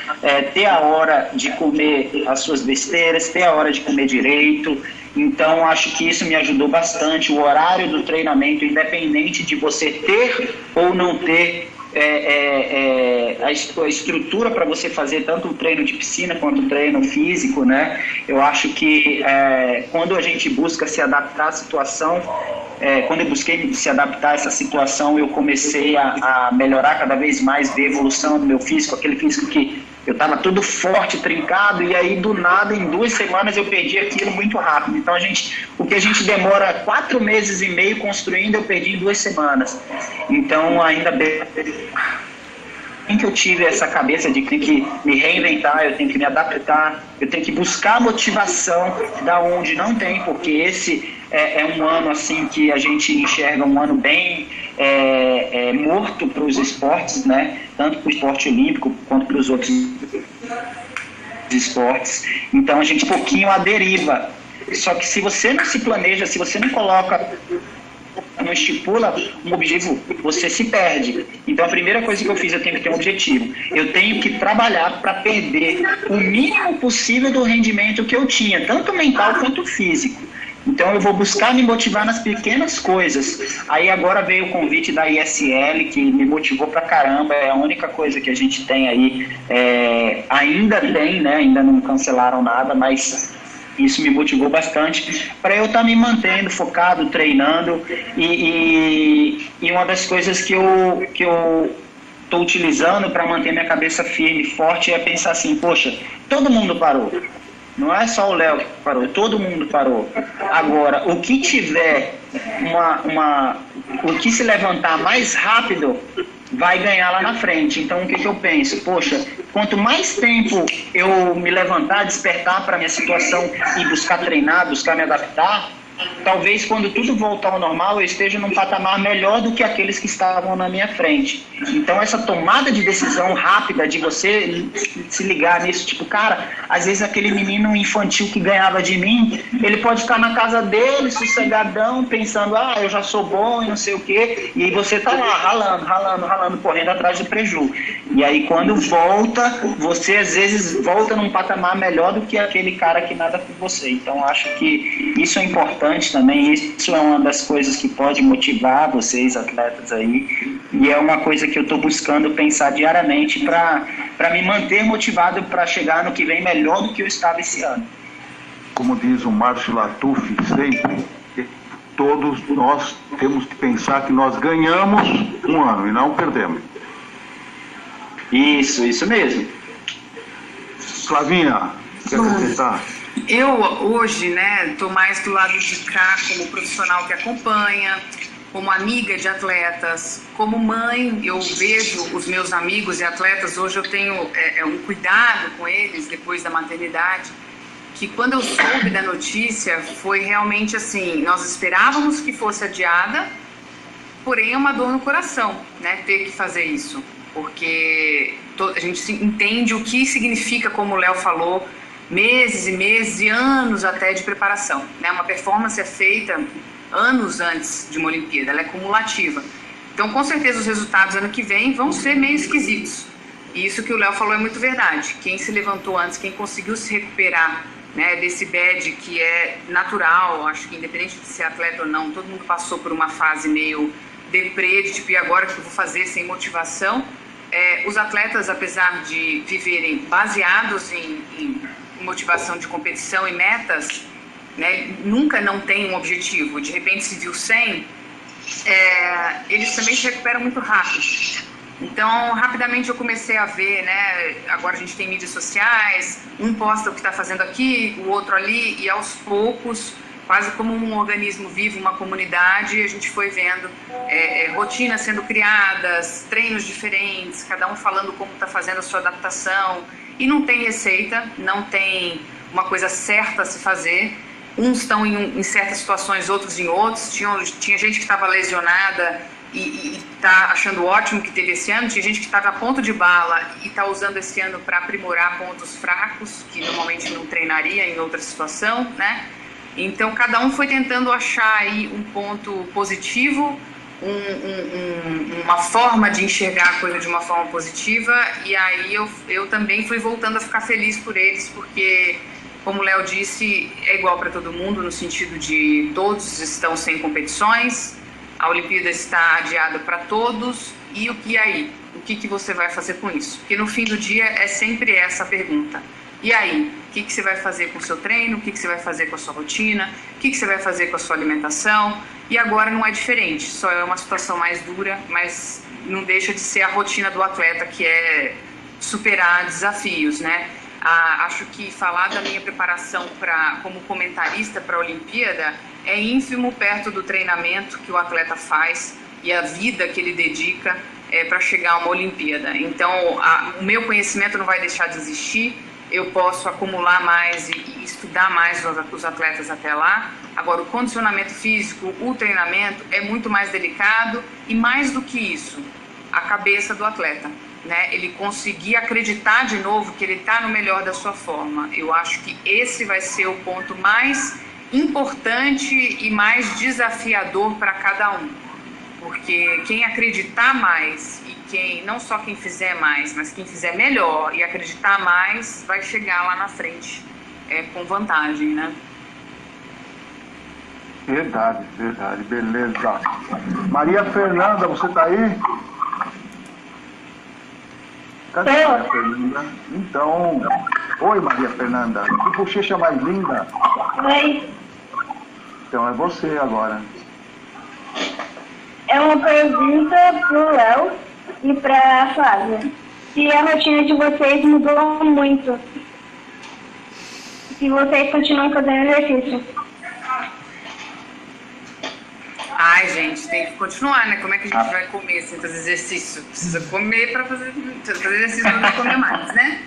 ter a hora de comer as suas besteiras, ter a hora de comer direito. Então, acho que isso me ajudou bastante. O horário do treinamento, independente de você ter ou não ter a estrutura para você fazer tanto o treino de piscina quanto o treino físico, né? Eu acho que quando a gente busca se adaptar à situação, quando eu busquei se adaptar a essa situação, eu comecei a melhorar cada vez mais, ver a evolução do meu físico, aquele físico que eu estava todo forte, trincado, e aí do nada, em 2 semanas, eu perdi aquilo muito rápido. Então, o que a gente demora 4 meses e meio construindo, eu perdi em 2 semanas. Então, ainda bem que eu tive essa cabeça de que tenho que me reinventar, eu tenho que me adaptar, eu tenho que buscar motivação da onde não tem, porque esse é um ano assim que a gente enxerga um ano bem morto para os esportes, né? Tanto para o esporte olímpico quanto para os outros esportes. Então a gente pouquinho à deriva. Só que se você não se planeja, se você não coloca, não estipula um objetivo, você se perde. Então a primeira coisa que eu fiz, eu tenho que ter um objetivo. Eu tenho que trabalhar para perder o mínimo possível do rendimento que eu tinha, tanto mental quanto físico. Então eu vou buscar me motivar nas pequenas coisas. Aí agora veio o convite da ISL, que me motivou pra caramba. É a única coisa que a gente tem aí, ainda tem, né? Ainda não cancelaram nada, mas isso me motivou bastante para eu estar me mantendo focado, treinando. E uma das coisas que eu estou utilizando para manter minha cabeça firme e forte é pensar assim, poxa, todo mundo parou. Não é só o Léo que parou, todo mundo parou. Agora, o que tiver o que se levantar mais rápido vai ganhar lá na frente. Então, o que eu penso? Poxa, quanto mais tempo eu me levantar, despertar para a minha situação e buscar treinar, buscar me adaptar, talvez quando tudo voltar ao normal eu esteja num patamar melhor do que aqueles que estavam na minha frente. Então essa tomada de decisão rápida de você se ligar nisso, tipo, cara, às vezes aquele menino infantil que ganhava de mim, ele pode estar na casa dele, sossegadão, pensando, eu já sou bom e não sei o quê, e aí você tá lá ralando, correndo atrás do preju. E aí quando volta, você às vezes volta num patamar melhor do que aquele cara que nada com você. Então acho que isso é importante também, isso é uma das coisas que pode motivar vocês, atletas aí, e é uma coisa que eu estou buscando pensar diariamente para me manter motivado para chegar no que vem melhor do que eu estava esse ano. Como diz o Márcio Latuf sempre, todos nós temos que pensar que nós ganhamos um ano e não perdemos. Isso mesmo. Flavinha, quer acrescentar? Eu hoje, né, estou mais do lado de cá como profissional que acompanha, como amiga de atletas, como mãe. Eu vejo os meus amigos e atletas, hoje eu tenho um cuidado com eles depois da maternidade, que quando eu soube da notícia foi realmente assim, nós esperávamos que fosse adiada, porém é uma dor no coração, né, ter que fazer isso, porque a gente entende o que significa, como o Léo falou, meses e meses e anos até de preparação, né? Uma performance é feita anos antes de uma Olimpíada, ela é cumulativa. Então, com certeza, os resultados ano que vem vão ser meio esquisitos. E isso que o Léo falou é muito verdade. Quem se levantou antes, quem conseguiu se recuperar, né, desse bad que é natural, acho que independente de ser atleta ou não, todo mundo passou por uma fase meio deprê, de tipo, e agora o que eu vou fazer sem motivação? Os atletas, apesar de viverem baseados em motivação de competição e metas, né, nunca não tem um objetivo, de repente se viu sem, eles também se recuperam muito rápido. Então, rapidamente eu comecei a ver, né, agora a gente tem mídias sociais, um posta o que está fazendo aqui, o outro ali, e aos poucos, quase como um organismo vivo, uma comunidade, a gente foi vendo rotinas sendo criadas, treinos diferentes, cada um falando como está fazendo a sua adaptação, e não tem receita, não tem uma coisa certa a se fazer. Uns estão em certas situações, outros em outros. Tinha gente que estava lesionada e está achando ótimo que teve esse ano. Tinha gente que estava a ponto de bala e está usando esse ano para aprimorar pontos fracos, que normalmente não treinaria em outra situação, né? Então, cada um foi tentando achar aí um ponto positivo, uma forma de enxergar a coisa de uma forma positiva. E aí eu também fui voltando a ficar feliz por eles, porque... Como o Léo disse, é igual para todo mundo, no sentido de todos estão sem competições, a Olimpíada está adiada para todos, e o que aí? O que você vai fazer com isso? Porque no fim do dia é sempre essa a pergunta. E aí? O que você vai fazer com o seu treino? O que você vai fazer com a sua rotina? O que você vai fazer com a sua alimentação? E agora não é diferente, só é uma situação mais dura, mas não deixa de ser a rotina do atleta, que é superar desafios, né? Acho que falar da minha preparação como comentarista para a Olimpíada é ínfimo perto do treinamento que o atleta faz e a vida que ele dedica para chegar a uma Olimpíada. Então, o meu conhecimento não vai deixar de existir, eu posso acumular mais e estudar mais os atletas até lá. Agora, o condicionamento físico, o treinamento é muito mais delicado e, mais do que isso, a cabeça do atleta. Né, ele conseguir acreditar de novo que ele está no melhor da sua forma. Eu acho que esse vai ser o ponto mais importante e mais desafiador para cada um, porque quem acreditar mais e não só quem fizer mais, mas quem fizer melhor e acreditar mais, vai chegar lá na frente com vantagem, né? Verdade, beleza. Maria Fernanda, você está aí? Cadê a Maria Fernanda? Então, oi Maria Fernanda, que bochecha mais linda. Oi. Então é você agora. É uma pergunta pro Léo e pra Flávia. Se a rotina de vocês mudou muito. Se vocês continuam fazendo exercício. Ai, gente, tem que continuar, né? Como é que a gente vai comer sem fazer exercício? Precisa comer para fazer exercício para não comer mais, né?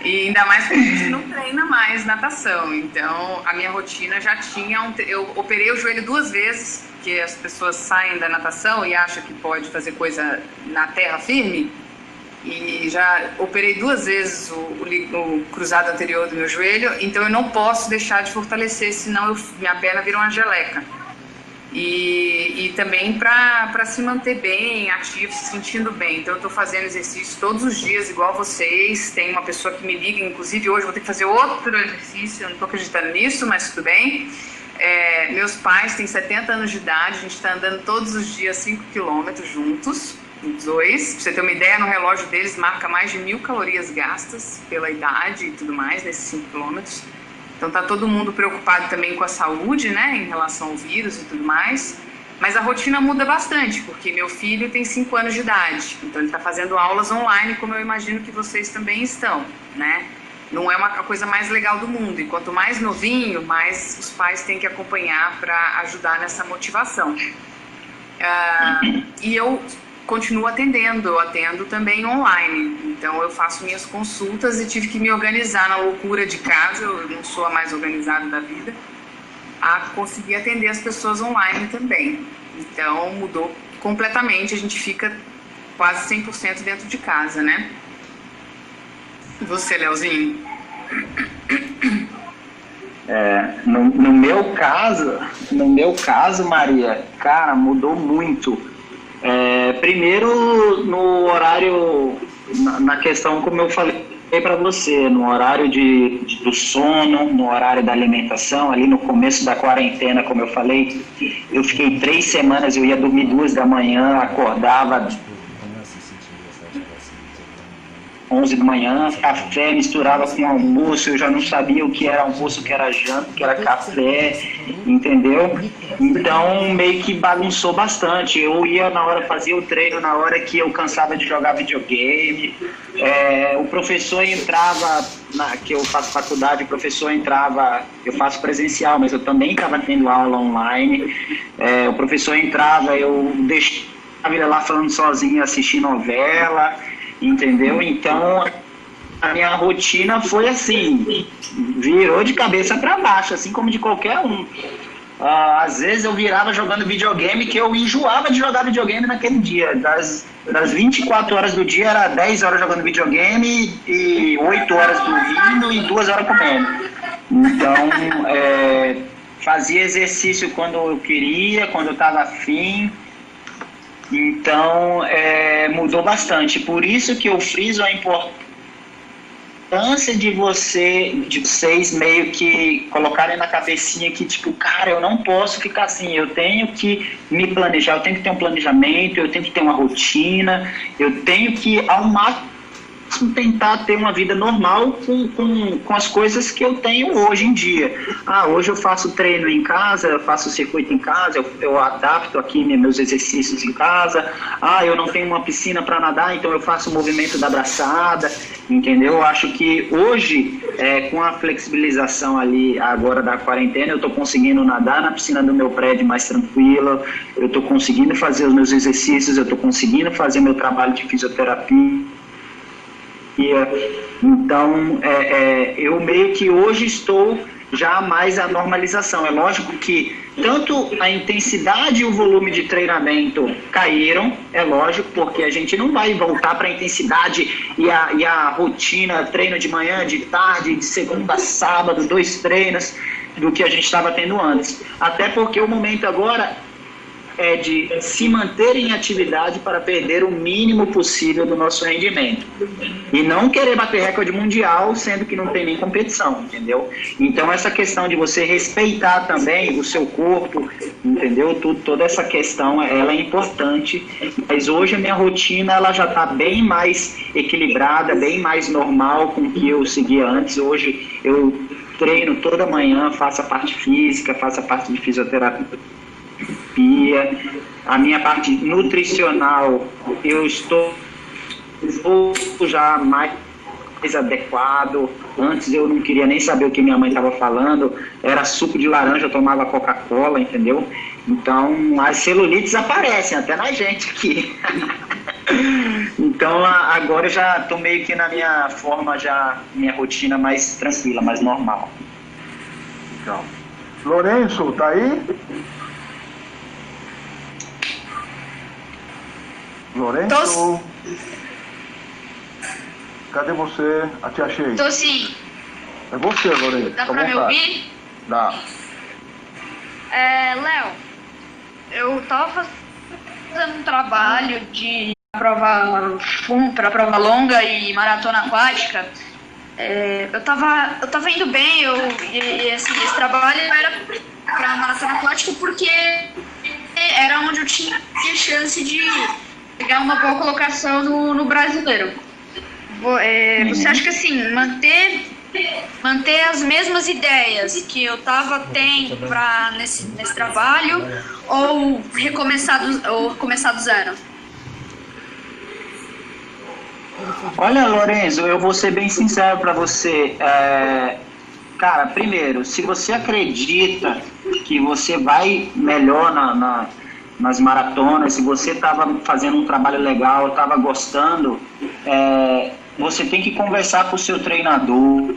E ainda mais porque a gente não treina mais natação. Então, a minha rotina já tinha... Eu operei o joelho 2 vezes, porque as pessoas saem da natação e acham que pode fazer coisa na terra firme. E já operei 2 vezes o cruzado anterior do meu joelho. Então, eu não posso deixar de fortalecer, senão minha perna vira uma geleca. E também para se manter bem, ativo, se sentindo bem. Então eu estou fazendo exercício todos os dias, igual vocês. Tem uma pessoa que me liga, inclusive hoje eu vou ter que fazer outro exercício, eu não estou acreditando nisso, mas tudo bem. Meus pais têm 70 anos de idade, a gente está andando todos os dias 5 quilômetros juntos, os dois. Pra você ter uma ideia, no relógio deles marca mais de 1.000 calorias gastas pela idade e tudo mais, nesses 5 quilômetros. Então tá todo mundo preocupado também com a saúde, né, em relação ao vírus e tudo mais. Mas a rotina muda bastante, porque meu filho tem 5 anos de idade, então ele está fazendo aulas online, como eu imagino que vocês também estão, né? Não é a coisa mais legal do mundo, e quanto mais novinho, mais os pais têm que acompanhar para ajudar nessa motivação. E eu continuo atendendo, eu atendo também online, então eu faço minhas consultas e tive que me organizar na loucura de casa, eu não sou a mais organizada da vida, a conseguir atender as pessoas online também. Então mudou completamente, a gente fica quase 100% dentro de casa, né? E você, Leozinho? No meu caso, Maria, cara, mudou muito. Primeiro, no horário, na questão, como eu falei para você, no horário do sono, no horário da alimentação, ali no começo da quarentena, como eu falei, eu fiquei 3 semanas, eu ia dormir 2 da manhã, acordava 11 da manhã, café misturava com almoço, eu já não sabia o que era almoço, o que era janta, o que era café, entendeu? Então meio que bagunçou bastante. Eu ia na hora, fazia o treino na hora que eu cansava de jogar videogame. O professor entrava, que eu faço faculdade, o professor entrava, eu faço presencial, mas eu também estava tendo aula online. O professor entrava, eu deixava ele lá falando sozinho, assistindo novela, entendeu? Então a minha rotina foi assim, virou de cabeça para baixo, assim como de qualquer um. Às vezes eu virava jogando videogame, que eu enjoava de jogar videogame naquele dia. Das 24 horas do dia, era 10 horas jogando videogame e 8 horas dormindo e 2 horas comendo. Então fazia exercício quando eu queria, quando eu estava afim. Então mudou bastante. Por isso que eu friso a importância de vocês meio que colocarem na cabecinha que, tipo, cara, eu não posso ficar assim, eu tenho que me planejar, eu tenho que ter um planejamento, eu tenho que ter uma rotina, eu tenho que ao máximo tentar ter uma vida normal com as coisas que eu tenho hoje em dia. Hoje eu faço treino em casa, eu faço circuito em casa, eu adapto aqui meus exercícios em casa. Eu não tenho uma piscina para nadar, então eu faço o movimento da braçada, entendeu? Eu acho que hoje, com a flexibilização ali agora da quarentena, eu estou conseguindo nadar na piscina do meu prédio mais tranquilo, eu estou conseguindo fazer os meus exercícios, eu estou conseguindo fazer meu trabalho de fisioterapia. Então, eu meio que hoje estou já mais a normalização. É lógico que tanto a intensidade e o volume de treinamento caíram, é lógico, porque a gente não vai voltar para a intensidade e a rotina, treino de manhã, de tarde, de segunda a sábado, 2 treinos, do que a gente estava tendo antes. Até porque o momento agora é de se manter em atividade para perder o mínimo possível do nosso rendimento. E não querer bater recorde mundial, sendo que não tem nem competição, entendeu? Então essa questão de você respeitar também o seu corpo, entendeu? Toda essa questão, ela é importante. Mas hoje a minha rotina, ela já está bem mais equilibrada, bem mais normal com o que eu seguia antes. Hoje eu treino toda manhã, faço a parte física, faço a parte de fisioterapia. A minha parte nutricional, eu estou já mais adequado. Antes eu não queria nem saber o que minha mãe estava falando, era suco de laranja, eu tomava Coca-Cola, entendeu? Então as celulites aparecem até na gente aqui. Então agora eu já estou meio que na minha forma, já minha rotina mais tranquila, mais normal. Então, Lourenço, tá aí? Lourenço? Cadê você? Te achei. Tô sim. É você, Lourenço. Dá pra me ouvir? Dá. Léo, eu tava fazendo um trabalho de prova longa e maratona aquática. Eu tava indo bem, esse trabalho era pra maratona aquática porque era onde eu tinha chance de pegar uma boa colocação no brasileiro. Você acha que assim, manter as mesmas ideias que eu estava tendo nesse trabalho ou começar do zero? Olha, Lorenzo, eu vou ser bem sincero para você. Cara, primeiro, se você acredita que você vai melhor nas maratonas, se você estava fazendo um trabalho legal, estava gostando, você tem que conversar com o seu treinador,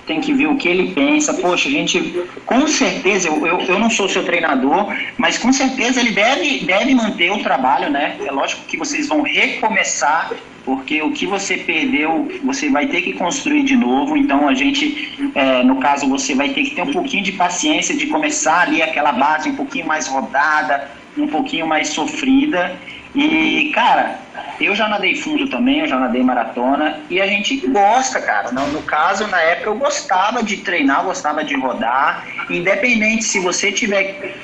tem que ver o que ele pensa. Poxa, gente, com certeza, eu não sou seu treinador, mas com certeza ele deve manter o trabalho, né? É lógico que vocês vão recomeçar, porque o que você perdeu, você vai ter que construir de novo. Então a gente, no caso, você vai ter que ter um pouquinho de paciência de começar ali aquela base um pouquinho mais rodada, um pouquinho mais sofrida. E, cara, eu já nadei fundo também, eu já nadei maratona, e a gente gosta, cara. No caso, na época, eu gostava de treinar, gostava de rodar. Independente se você tiver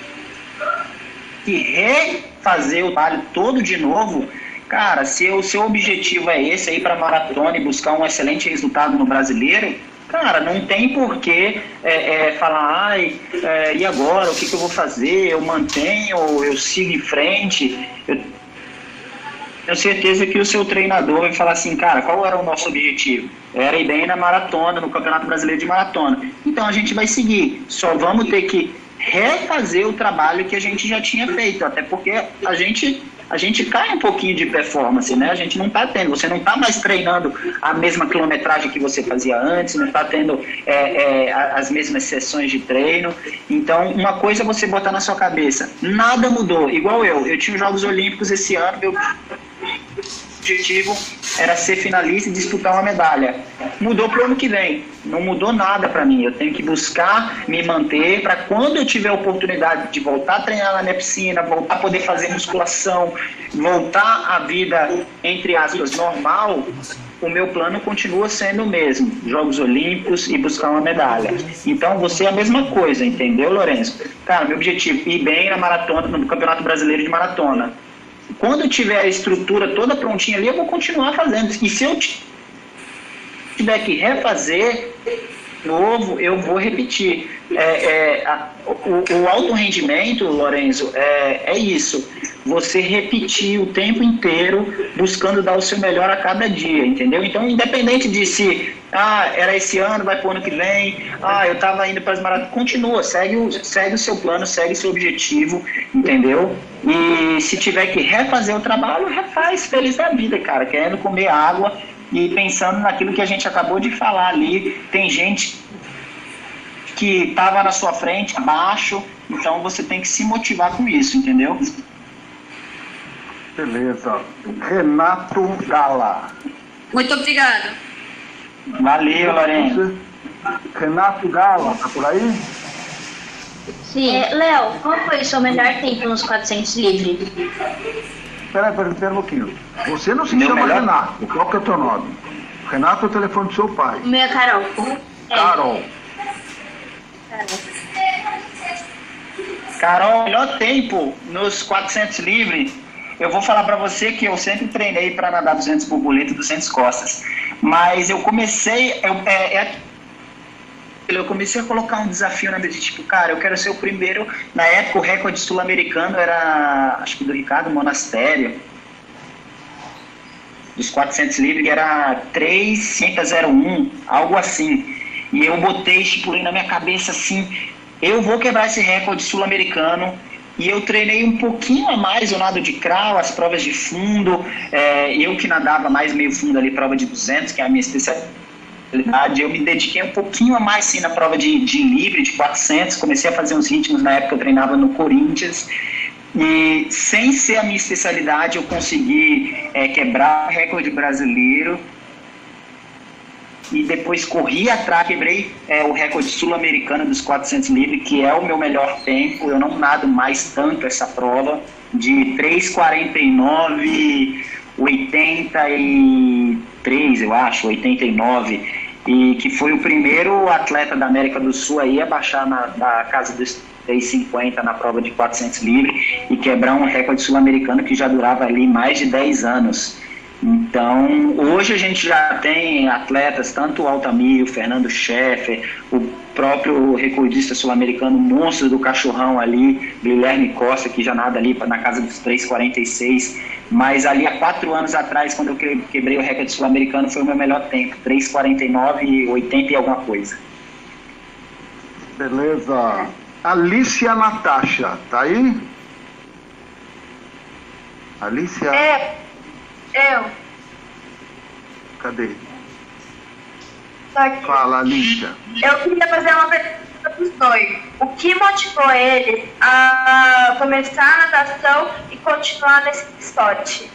que refazer o trabalho todo de novo, cara, se o seu objetivo é esse aí para maratona e buscar um excelente resultado no brasileiro, cara, não tem porquê falar, e agora, o que eu vou fazer? Eu mantenho, eu sigo em frente? Eu tenho certeza que o seu treinador vai falar assim, cara, qual era o nosso objetivo? Era ir bem na maratona, no Campeonato Brasileiro de Maratona. Então a gente vai seguir, só vamos ter que refazer o trabalho que a gente já tinha feito, até porque a gente cai um pouquinho de performance, né? A gente não está tendo, você não está mais treinando a mesma quilometragem que você fazia antes, não está tendo as mesmas sessões de treino. Então, uma coisa é você botar na sua cabeça, nada mudou, igual eu tinha os Jogos Olímpicos esse ano, meu objetivo era ser finalista e disputar uma medalha. Mudou para o ano que vem, não mudou nada para mim. Eu tenho que buscar me manter para quando eu tiver a oportunidade de voltar a treinar na minha piscina, voltar a poder fazer musculação, voltar à vida, entre aspas, normal, o meu plano continua sendo o mesmo, Jogos Olímpicos e buscar uma medalha. Então você é a mesma coisa, entendeu, Lourenço? Cara, meu objetivo é ir bem na maratona, no Campeonato Brasileiro de Maratona. Quando eu tiver a estrutura toda prontinha ali, eu vou continuar fazendo. E se eu tiver que refazer novo, eu vou repetir. O alto rendimento, Lourenço, é isso. Você repetir o tempo inteiro, buscando dar o seu melhor a cada dia, entendeu? Então, independente de se era esse ano, vai pro ano que vem, eu estava indo para as maratonas, continua, segue o seu plano, segue o seu objetivo, entendeu? E se tiver que refazer o trabalho, refaz, feliz da vida, cara, querendo comer água e pensando naquilo que a gente acabou de falar ali. Tem gente que estava na sua frente, abaixo, então você tem que se motivar com isso, entendeu? Beleza. Renato Gala. Muito obrigada. Valeu, Lorena. Renato Gala, tá por aí? Sim. Léo, qual foi o seu melhor tempo nos 400 livre? Espera um pouquinho. Você não se Meu chama melhor? Renato. Qual que é o teu nome? Renato é o telefone do seu pai. O meu é Carol. Carol. Carol, melhor tempo nos 400 livre, eu vou falar para você que eu sempre treinei para nadar 200 borboleta e 200 costas, mas eu comecei a colocar um desafio na mente, tipo, cara, eu quero ser o primeiro. Na época o recorde sul-americano era, acho que do Ricardo Monastério, dos 400 livre, era 3,01, algo assim. E eu botei, estipulei na minha cabeça assim, eu vou quebrar esse recorde sul-americano. E eu treinei um pouquinho a mais o nado de crawl, as provas de fundo, eu que nadava mais meio fundo ali, prova de 200, que é a minha especialidade, eu me dediquei um pouquinho a mais sim na prova de livre, de 400, comecei a fazer uns ritmos, na época eu treinava no Corinthians, e sem ser a minha especialidade eu consegui quebrar o recorde brasileiro, e depois corri atrás, quebrei o recorde sul-americano dos 400 livre, que é o meu melhor tempo. Eu não nado mais tanto essa prova, de 3,49,83, eu acho, 89, e que foi o primeiro atleta da América do Sul aí a baixar da casa dos 3,50 na prova de 400 livre e quebrar um recorde sul-americano que já durava ali mais de 10 anos. Então, hoje a gente já tem atletas, tanto o Altamir, o Fernando Scheffer, o próprio recordista sul-americano, monstro do cachorrão ali, Guilherme Costa, que já nada ali na casa dos 3,46, mas ali há 4 anos atrás, quando eu quebrei o recorde sul-americano, foi o meu melhor tempo, 3,49,80 e alguma coisa. Beleza. Alicia Natasha, tá aí? Alicia? Eu. Cadê? Tô aqui. Fala, Alicia. Eu queria fazer uma pergunta para os dois. O que motivou ele a começar a natação e continuar nesse esporte?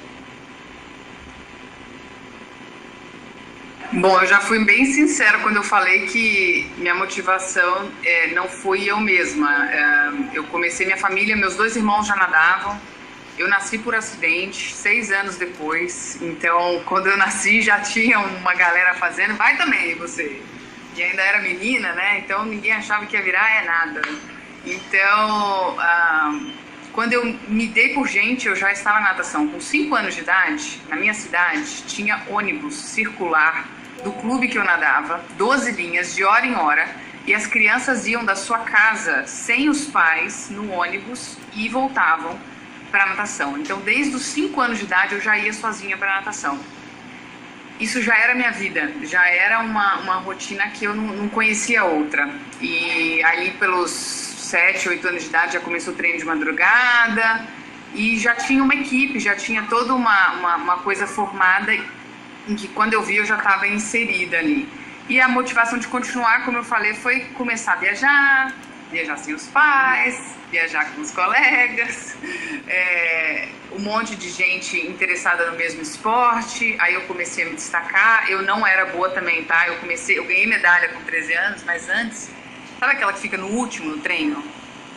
Bom, eu já fui bem sincera quando eu falei que minha motivação não fui eu mesma. Eu comecei, minha família, meus 2 irmãos já nadavam. Eu nasci por acidente, 6 anos depois, então quando eu nasci já tinha uma galera fazendo, vai também você, e ainda era menina, né, então ninguém achava que ia virar nada. Então, Quando eu me dei por gente, eu já estava na natação. Com 5 anos de idade, na minha cidade, tinha ônibus circular do clube que eu nadava, 12 linhas, de hora em hora, e as crianças iam da sua casa sem os pais no ônibus e voltavam para a natação. Então, desde os 5 anos de idade, eu já ia sozinha para a natação. Isso já era minha vida, já era uma rotina que eu não conhecia outra. E aí, pelos 7, 8 anos de idade, já começou o treino de madrugada e já tinha uma equipe, já tinha toda uma coisa formada em que, quando eu vi, eu já estava inserida ali. E a motivação de continuar, como eu falei, foi começar a viajar sem os pais, viajar com os colegas, um monte de gente interessada no mesmo esporte. Aí eu comecei a me destacar. Eu não era boa também, tá? Eu ganhei medalha com 13 anos, mas antes, sabe aquela que fica no último no treino?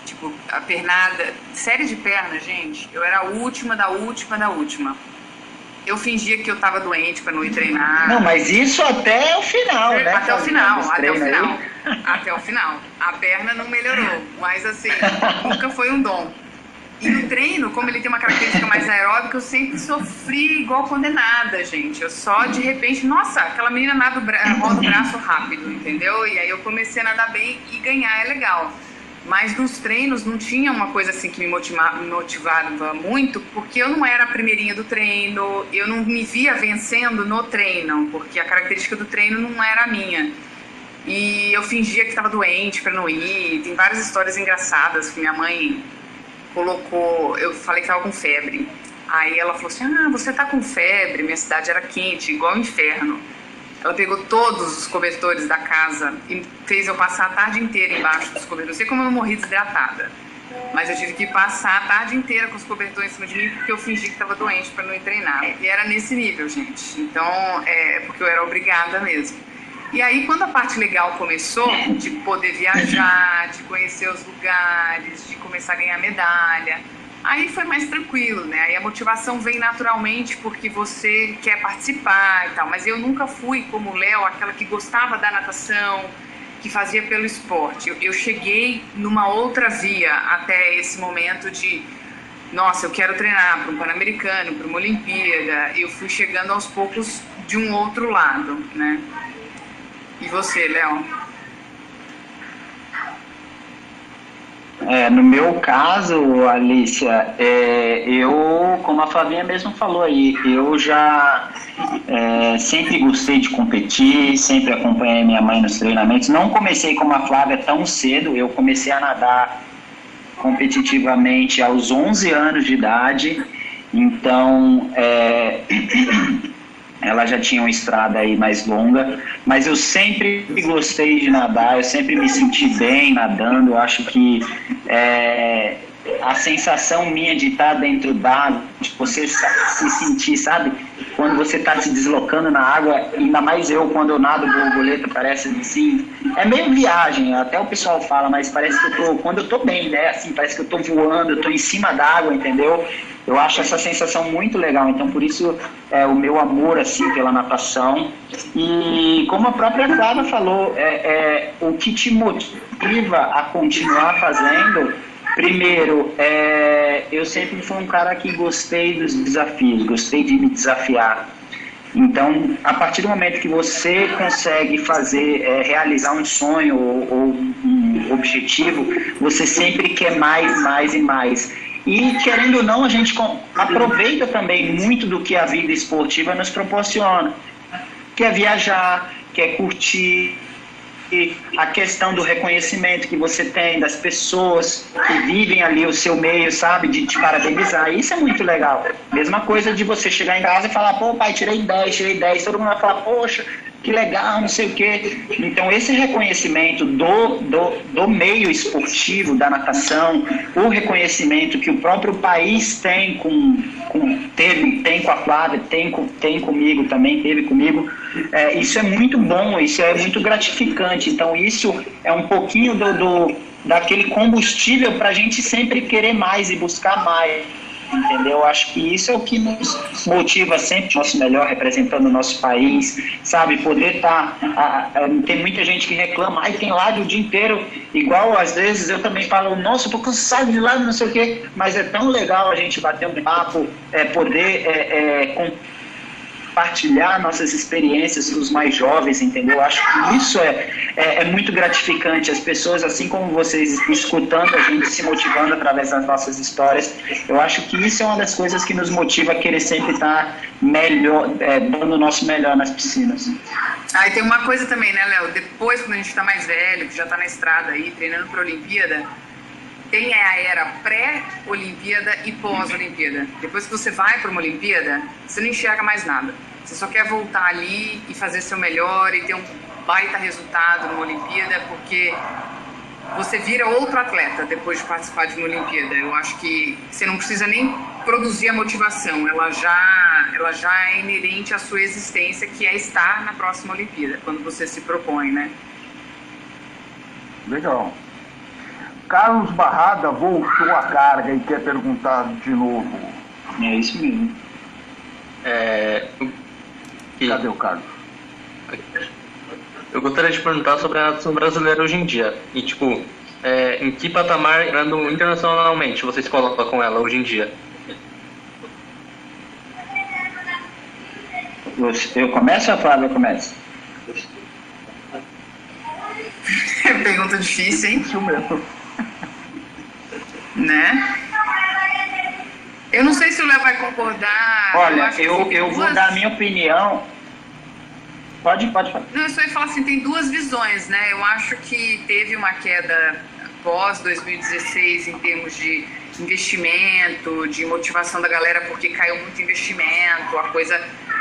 Tipo, a pernada, série de perna, gente. Eu era a última da última da última. Eu fingia que eu tava doente pra não ir treinar. Não, mas isso até o final, né? Até o final. A perna não melhorou, mas assim, nunca foi um dom. E no treino, como ele tem uma característica mais aeróbica, eu sempre sofri igual condenada, gente. Eu só, de repente, nossa, aquela menina roda o braço rápido, entendeu? E aí eu comecei a nadar bem e ganhar é legal. Mas nos treinos não tinha uma coisa assim que me motivava muito, porque eu não era a primeirinha do treino, eu não me via vencendo no treino, porque a característica do treino não era a minha. E eu fingia que estava doente para não ir. Tem várias histórias engraçadas que minha mãe colocou. Eu falei que estava com febre. Aí ela falou assim: você tá com febre, minha cidade era quente, igual o inferno. Ela pegou todos os cobertores da casa e fez eu passar a tarde inteira embaixo dos cobertores. Não sei como eu morri desidratada, mas eu tive que passar a tarde inteira com os cobertores em cima de mim porque eu fingi que estava doente para não ir treinar. E era nesse nível, gente. Então, porque eu era obrigada mesmo. E aí, quando a parte legal começou, de poder viajar, de conhecer os lugares, de começar a ganhar medalha, aí foi mais tranquilo, né? Aí a motivação vem naturalmente porque você quer participar e tal. Mas eu nunca fui, como o Léo, aquela que gostava da natação, que fazia pelo esporte. Eu cheguei numa outra via até esse momento de, nossa, eu quero treinar para um Pan-Americano, para uma Olimpíada. Eu fui chegando aos poucos de um outro lado, né? E você, Léo? No meu caso, Alicia, eu, como a Flavinha mesmo falou aí, eu já sempre gostei de competir, sempre acompanhei minha mãe nos treinamentos. Não comecei como a Flávia tão cedo, eu comecei a nadar competitivamente aos 11 anos de idade, então ela já tinha uma estrada aí mais longa, mas eu sempre gostei de nadar, eu sempre me senti bem nadando. Eu acho que a sensação minha de estar dentro d'água, de você se sentir, sabe, quando você está se deslocando na água, ainda mais eu quando eu nado borboleta, parece assim, é meio viagem, até o pessoal fala, mas parece que quando eu tô bem, né, assim, parece que eu tô voando, eu tô em cima d'água, entendeu? Eu acho essa sensação muito legal, então por isso o meu amor assim pela natação. E como a própria Flávia falou, o que te motiva a continuar fazendo, primeiro, eu sempre fui um cara que gostei dos desafios, gostei de me desafiar. Então, a partir do momento que você consegue realizar um sonho ou um objetivo, você sempre quer mais e mais. E, querendo ou não, a gente aproveita também muito do que a vida esportiva nos proporciona. Quer viajar, quer curtir, a questão do reconhecimento que você tem das pessoas que vivem ali o seu meio, sabe, de te parabenizar. Isso é muito legal. Mesma coisa de você chegar em casa e falar, pô, pai, tirei 10. Todo mundo vai falar, poxa, que legal, não sei o quê. Então, esse reconhecimento do meio esportivo, da natação, o reconhecimento que o próprio país tem tem com a Flávia, tem comigo também, teve comigo, isso é muito bom, isso é muito gratificante. Então, isso é um pouquinho daquele combustível para a gente sempre querer mais e buscar mais. entendeu? Eu acho que isso é o que nos motiva sempre, o nosso melhor, representando o nosso país, sabe? Poder estar... tem muita gente que reclama, ai, tem live o dia inteiro, igual às vezes eu também falo, nossa, eu tô cansado de live, não sei o quê, mas é tão legal a gente bater um papo, poder compartilhar nossas experiências dos mais jovens, entendeu? Acho que isso é muito gratificante, as pessoas, assim como vocês, escutando a gente, se motivando através das nossas histórias. Eu acho que isso é uma das coisas que nos motiva a querer sempre estar melhor, dando o nosso melhor nas piscinas. E tem uma coisa também, né, Léo? Depois, quando a gente está mais velho, que já está na estrada aí, treinando para a Olimpíada, tem a era pré-Olimpíada e pós-Olimpíada. Depois que você vai para uma Olimpíada, você não enxerga mais nada. Você só quer voltar ali e fazer seu melhor e ter um baita resultado numa Olimpíada, porque você vira outro atleta depois de participar de uma Olimpíada. Eu acho que você não precisa nem produzir a motivação, ela já é inerente à sua existência, que é estar na próxima Olimpíada, quando você se propõe, né? Legal. Carlos Barrada voltou à carga e quer perguntar de novo. É isso mesmo. Cadê o Carlos? Eu gostaria de perguntar sobre a natação brasileira hoje em dia. E, em que patamar, internacionalmente, vocês colocam ela hoje em dia? Eu começo ou a Flávia começa? Pergunta difícil, hein? Isso mesmo. Né? Eu não sei se o Léo vai concordar. Olha, eu vou dar a minha opinião. Pode falar. Não, eu só ia falar assim, tem duas visões, né? Eu acho que teve uma queda pós 2016 em termos de investimento, de motivação da galera, porque caiu muito investimento, a coisa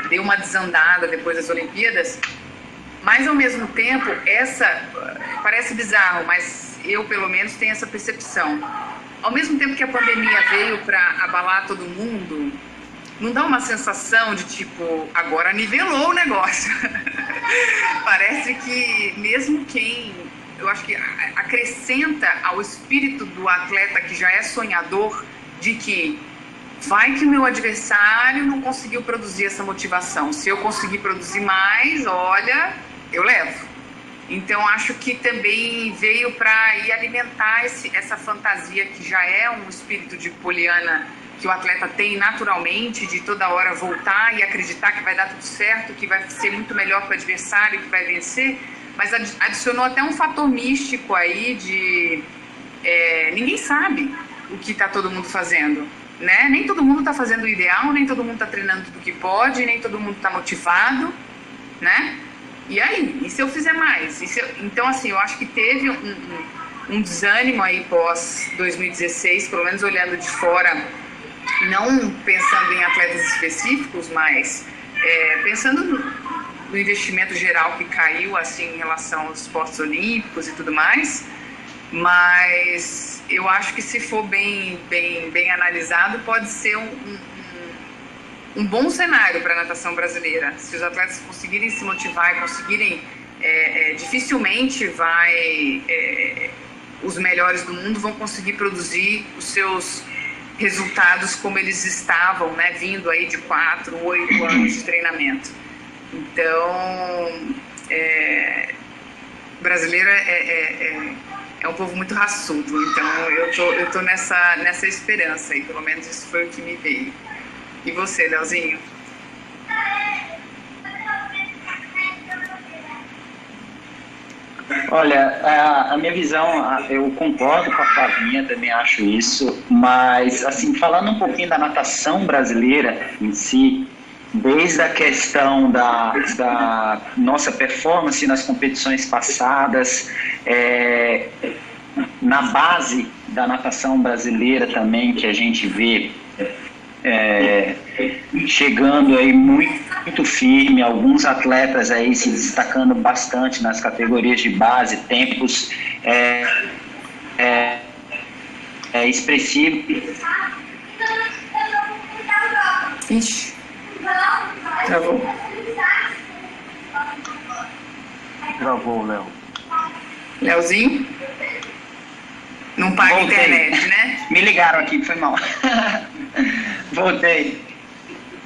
deu uma desandada depois das Olimpíadas. Mas, ao mesmo tempo, parece bizarro, mas eu, pelo menos, tenho essa percepção. Ao mesmo tempo que a pandemia veio para abalar todo mundo, não dá uma sensação de tipo, agora nivelou o negócio. Parece que mesmo quem, eu acho que acrescenta ao espírito do atleta que já é sonhador, de que vai que o meu adversário não conseguiu produzir essa motivação. Se eu conseguir produzir mais, olha, eu levo. Então, acho que também veio para ir alimentar essa fantasia que já é um espírito de poliana que o atleta tem naturalmente, de toda hora voltar e acreditar que vai dar tudo certo, que vai ser muito melhor que o adversário, que vai vencer. Mas adicionou até um fator místico aí de... ninguém sabe o que está todo mundo fazendo, né? Nem todo mundo está fazendo o ideal, nem todo mundo está treinando tudo que pode, nem todo mundo está motivado, né? E aí? E se eu fizer mais? Então, assim, eu acho que teve um desânimo aí pós 2016, pelo menos olhando de fora, não pensando em atletas específicos, mas pensando no investimento geral que caiu, assim, em relação aos esportes olímpicos e tudo mais. Mas eu acho que, se for bem analisado, pode ser um bom cenário para a natação brasileira. Se os atletas conseguirem se motivar e conseguirem, dificilmente os melhores do mundo vão conseguir produzir os seus resultados como eles estavam, né, vindo aí de 4, 8 anos de treinamento. Então, brasileiro é um povo muito raçudo, então eu tô nessa esperança aí, pelo menos isso foi o que me veio. E você, Leozinho? Olha, a minha visão, eu concordo com a Flavinha, também acho isso, mas, assim, falando um pouquinho da natação brasileira em si, desde a questão da nossa performance nas competições passadas, na base da natação brasileira também, que a gente vê chegando aí muito firme, alguns atletas aí se destacando bastante nas categorias de base, tempos expressivos. Ixi, travou. Travou, Léo. Leozinho? Não paga a internet, né? Me ligaram aqui, foi mal. Voltei.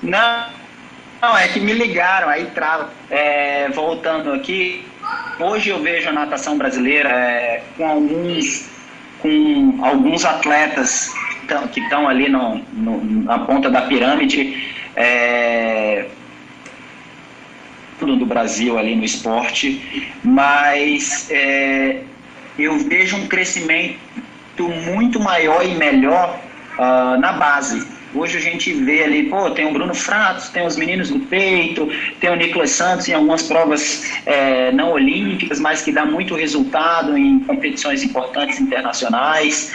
Não, é que me ligaram, aí trava. Voltando aqui, hoje eu vejo a natação brasileira com alguns atletas que estão ali na ponta da pirâmide do Brasil ali no esporte, mas eu vejo um crescimento muito maior e melhor na base. Hoje a gente vê ali, tem o Bruno Fratos, tem os meninos do peito, tem o Nicolas Santos em algumas provas não olímpicas, mas que dá muito resultado em competições importantes internacionais.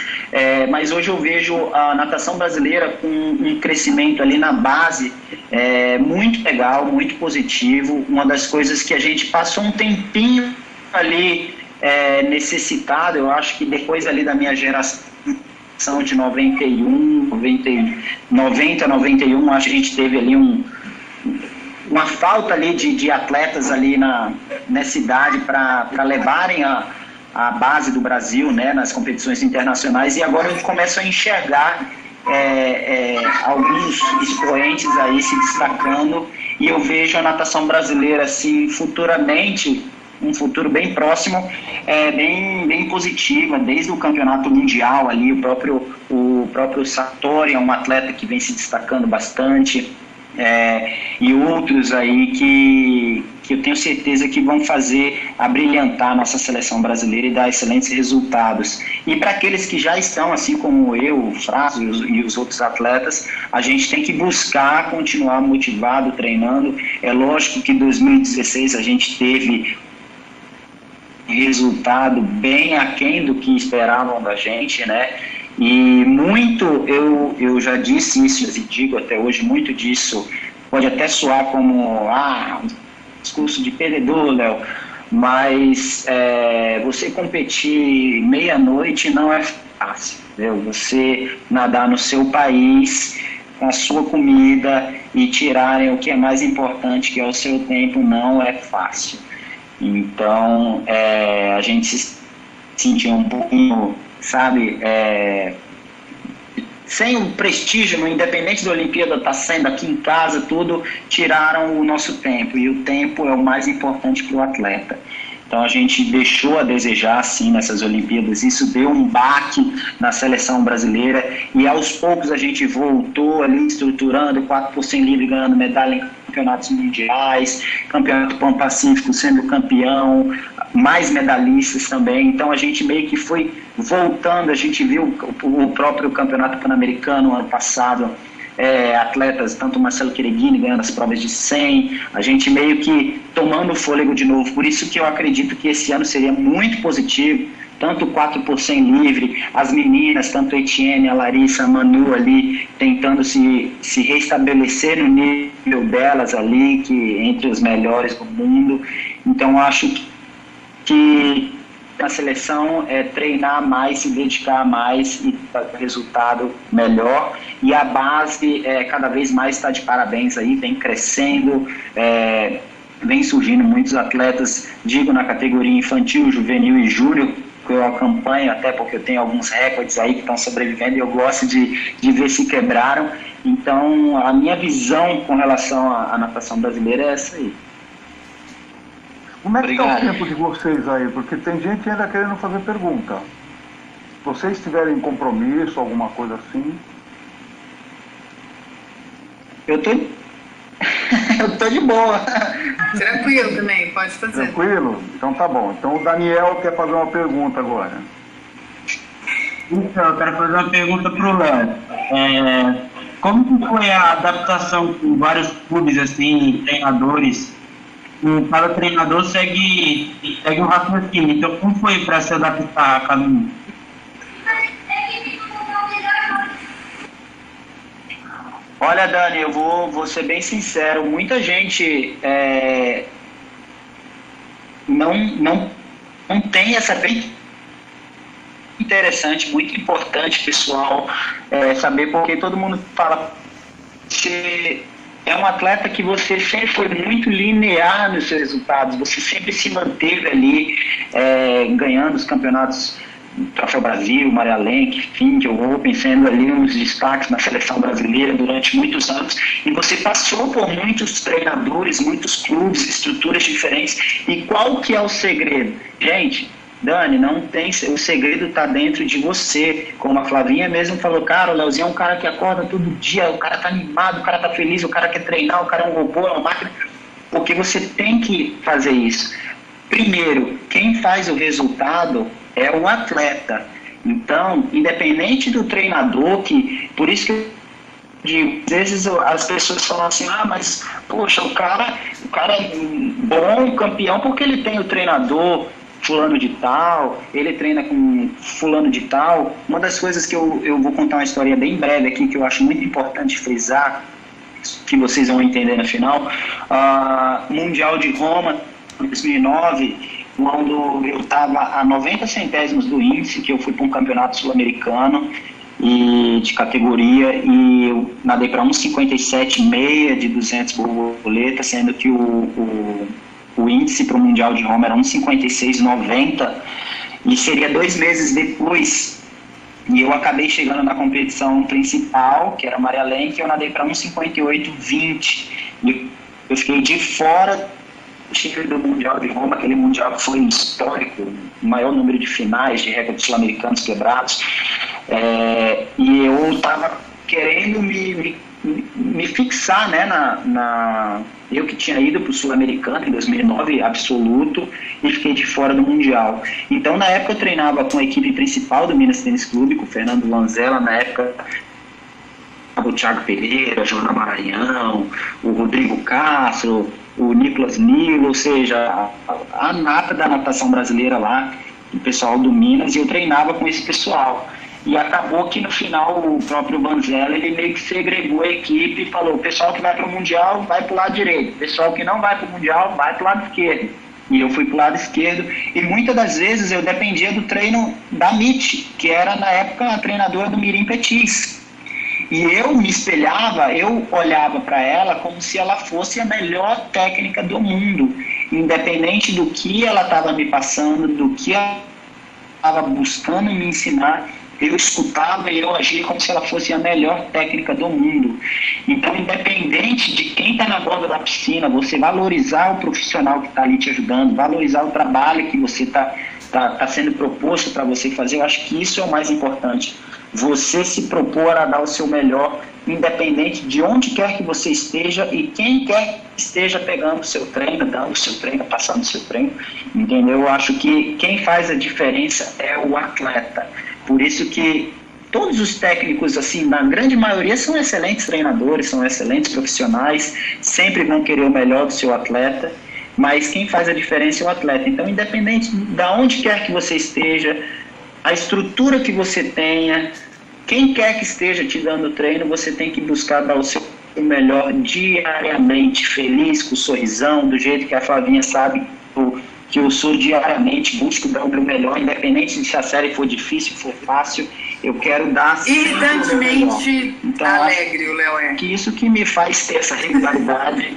Mas hoje eu vejo a natação brasileira com um crescimento ali na base muito legal, muito positivo. Uma das coisas que a gente passou um tempinho ali necessitado, eu acho que depois ali da minha geração de 90, 91, acho que a gente teve ali uma falta ali de atletas ali nessa idade para levarem a base do Brasil, né, nas competições internacionais, e agora a gente começa a enxergar alguns expoentes aí se destacando, e eu vejo a natação brasileira assim futuramente, um futuro bem próximo, bem positiva, desde o campeonato mundial ali, o próprio Sartori é um atleta que vem se destacando bastante, e outros aí que eu tenho certeza que vão fazer abrilhantar a nossa seleção brasileira e dar excelentes resultados. E para aqueles que já estão, assim como eu, o Fraso e os outros atletas, a gente tem que buscar continuar motivado, treinando. É lógico que em 2016 a gente teve resultado bem aquém do que esperavam da gente, né? E muito, eu já disse isso e digo até hoje, muito disso pode até soar como um discurso de perdedor, Léo, mas você competir meia-noite não é fácil, entendeu? Você nadar no seu país com a sua comida e tirarem o que é mais importante, que é o seu tempo, não é fácil. Então, a gente se sentia um pouquinho, sabe, sem o prestígio, no independente da Olimpíada estar sendo aqui em casa, tudo, tiraram o nosso tempo, e o tempo é o mais importante para o atleta. Então a gente deixou a desejar, sim, nessas Olimpíadas. Isso deu um baque na seleção brasileira, e aos poucos a gente voltou ali estruturando 4 por 100 livre, ganhando medalha em campeonatos mundiais, campeonato Pan-Pacífico sendo campeão, mais medalhistas também. Então a gente meio que foi voltando, a gente viu o próprio campeonato pan-americano ano passado, atletas, tanto o Marcelo Quereguini ganhando as provas de 100, a gente meio que tomando fôlego de novo. Por isso que eu acredito que esse ano seria muito positivo, tanto o 4 por 100 livre, as meninas, tanto a Etienne, a Larissa, a Manu ali, tentando se restabelecer no nível delas ali, que entre os melhores do mundo. Então acho que a seleção treinar mais, se dedicar mais e ter resultado melhor, e a base cada vez mais está de parabéns aí, vem crescendo, vem surgindo muitos atletas, digo na categoria infantil, juvenil e júnior, que eu acompanho, até porque eu tenho alguns recordes aí que estão sobrevivendo e eu gosto de ver se quebraram. Então a minha visão com relação à natação brasileira é essa aí. Como é que está o tempo de vocês aí? Porque tem gente ainda querendo fazer pergunta. Se vocês tiverem compromisso, alguma coisa assim... Eu tô de boa. Tranquilo também, pode fazer. Tranquilo? Então tá bom. Então o Daniel quer fazer uma pergunta agora. Então, eu quero fazer uma pergunta para o Léo. Como que foi a adaptação com vários clubes, assim, treinadores? Cada treinador segue um raciocínio. Então, como foi para se adaptar a cada um? Olha, Dani, eu vou ser bem sincero. Muita gente não tem essa bem interessante, muito importante, pessoal, saber, porque todo mundo fala que é um atleta que você sempre foi muito linear nos seus resultados, você sempre se manteve ali ganhando os campeonatos Troféu Brasil, Maria Lenk, Fink, Open, sendo ali uns destaques na seleção brasileira durante muitos anos, e você passou por muitos treinadores, muitos clubes, estruturas diferentes, e qual que é o segredo? Gente, Dani, não tem, o segredo está dentro de você, como a Flavinha mesmo falou, cara, o Leozinho é um cara que acorda todo dia, o cara tá animado, o cara tá feliz, o cara quer treinar, o cara é um robô, é uma máquina, porque você tem que fazer isso. Primeiro, quem faz o resultado é o atleta. Então, independente do treinador, que por isso que eu digo, às vezes as pessoas falam assim, mas poxa, o cara é bom, campeão, porque ele tem o treinador fulano de tal, ele treina com fulano de tal. Uma das coisas que eu vou contar uma história bem breve aqui, que eu acho muito importante frisar, que vocês vão entender no final. Mundial de Roma, 2009, quando eu estava a 90 centésimos do índice, que eu fui para um campeonato sul-americano e de categoria, e eu nadei para 1,57,6 de 200 borboletas, sendo que o índice para o Mundial de Roma era 1,56,90, e seria 2 meses depois, e eu acabei chegando na competição principal, que era Maria Lenk, e eu nadei para 1,58,20, e eu fiquei de fora do Mundial de Roma, aquele Mundial que foi histórico, o maior número de finais de recordes sul-americanos quebrados, e eu estava querendo me fixar, né, eu que tinha ido para o Sul-Americano em 2009, absoluto, e fiquei de fora do Mundial. Então, na época, eu treinava com a equipe principal do Minas Tênis Clube, com o Fernando Lanzella, na época, o Thiago Pereira, Joana Maranhão, o Rodrigo Castro, o Nicolas Nilo, ou seja, a nata da natação brasileira lá, o pessoal do Minas, e eu treinava com esse pessoal. E acabou que no final o próprio Vanzella, ele meio que segregou a equipe e falou, o pessoal que vai para o Mundial vai para o lado direito, o pessoal que não vai para o Mundial vai para o lado esquerdo. E eu fui para o lado esquerdo, e muitas das vezes eu dependia do treino da Mitty, que era na época a treinadora do Mirim Petis. E eu me espelhava, eu olhava para ela como se ela fosse a melhor técnica do mundo, independente do que ela estava me passando, do que ela estava buscando me ensinar, eu escutava e eu agia como se ela fosse a melhor técnica do mundo. Então, independente de quem está na borda da piscina, você valorizar o profissional que está ali te ajudando, valorizar o trabalho que você está sendo proposto para você fazer, eu acho que isso é o mais importante. Você se propor a dar o seu melhor, independente de onde quer que você esteja e quem quer que esteja pegando o seu treino, dando o seu treino, passando o seu treino, entendeu? Eu acho que quem faz a diferença é o atleta. Por isso que todos os técnicos, assim, na grande maioria, são excelentes treinadores, são excelentes profissionais, sempre vão querer o melhor do seu atleta, mas quem faz a diferença é o atleta. Então, independente de onde quer que você esteja, a estrutura que você tenha, quem quer que esteja te dando treino, você tem que buscar dar o seu melhor diariamente, feliz, com o sorrisão, do jeito que a Flavinha sabe que eu sou diariamente, busco dar o meu melhor, independente de se a série for difícil, for fácil, eu quero dar irritantemente então, alegre, o Léo é. Que isso que me faz ter essa regularidade.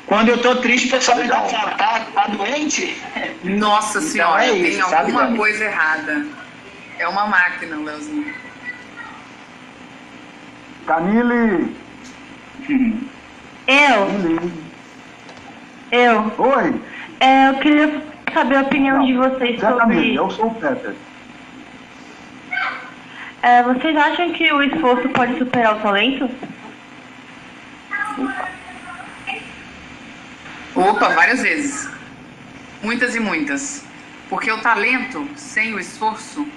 Quando eu tô triste, o pessoal me dá tá doente? Nossa então senhora, é isso, tem sabe, alguma Dani? coisa errada. É uma máquina, o Léozinho. Camille! Eu. Oi! Eu queria saber a opinião de vocês sobre... Camille, eu sou o Peter. Vocês acham que o esforço pode superar o talento? Opa, várias vezes. Muitas e muitas. Porque o talento, sem o esforço,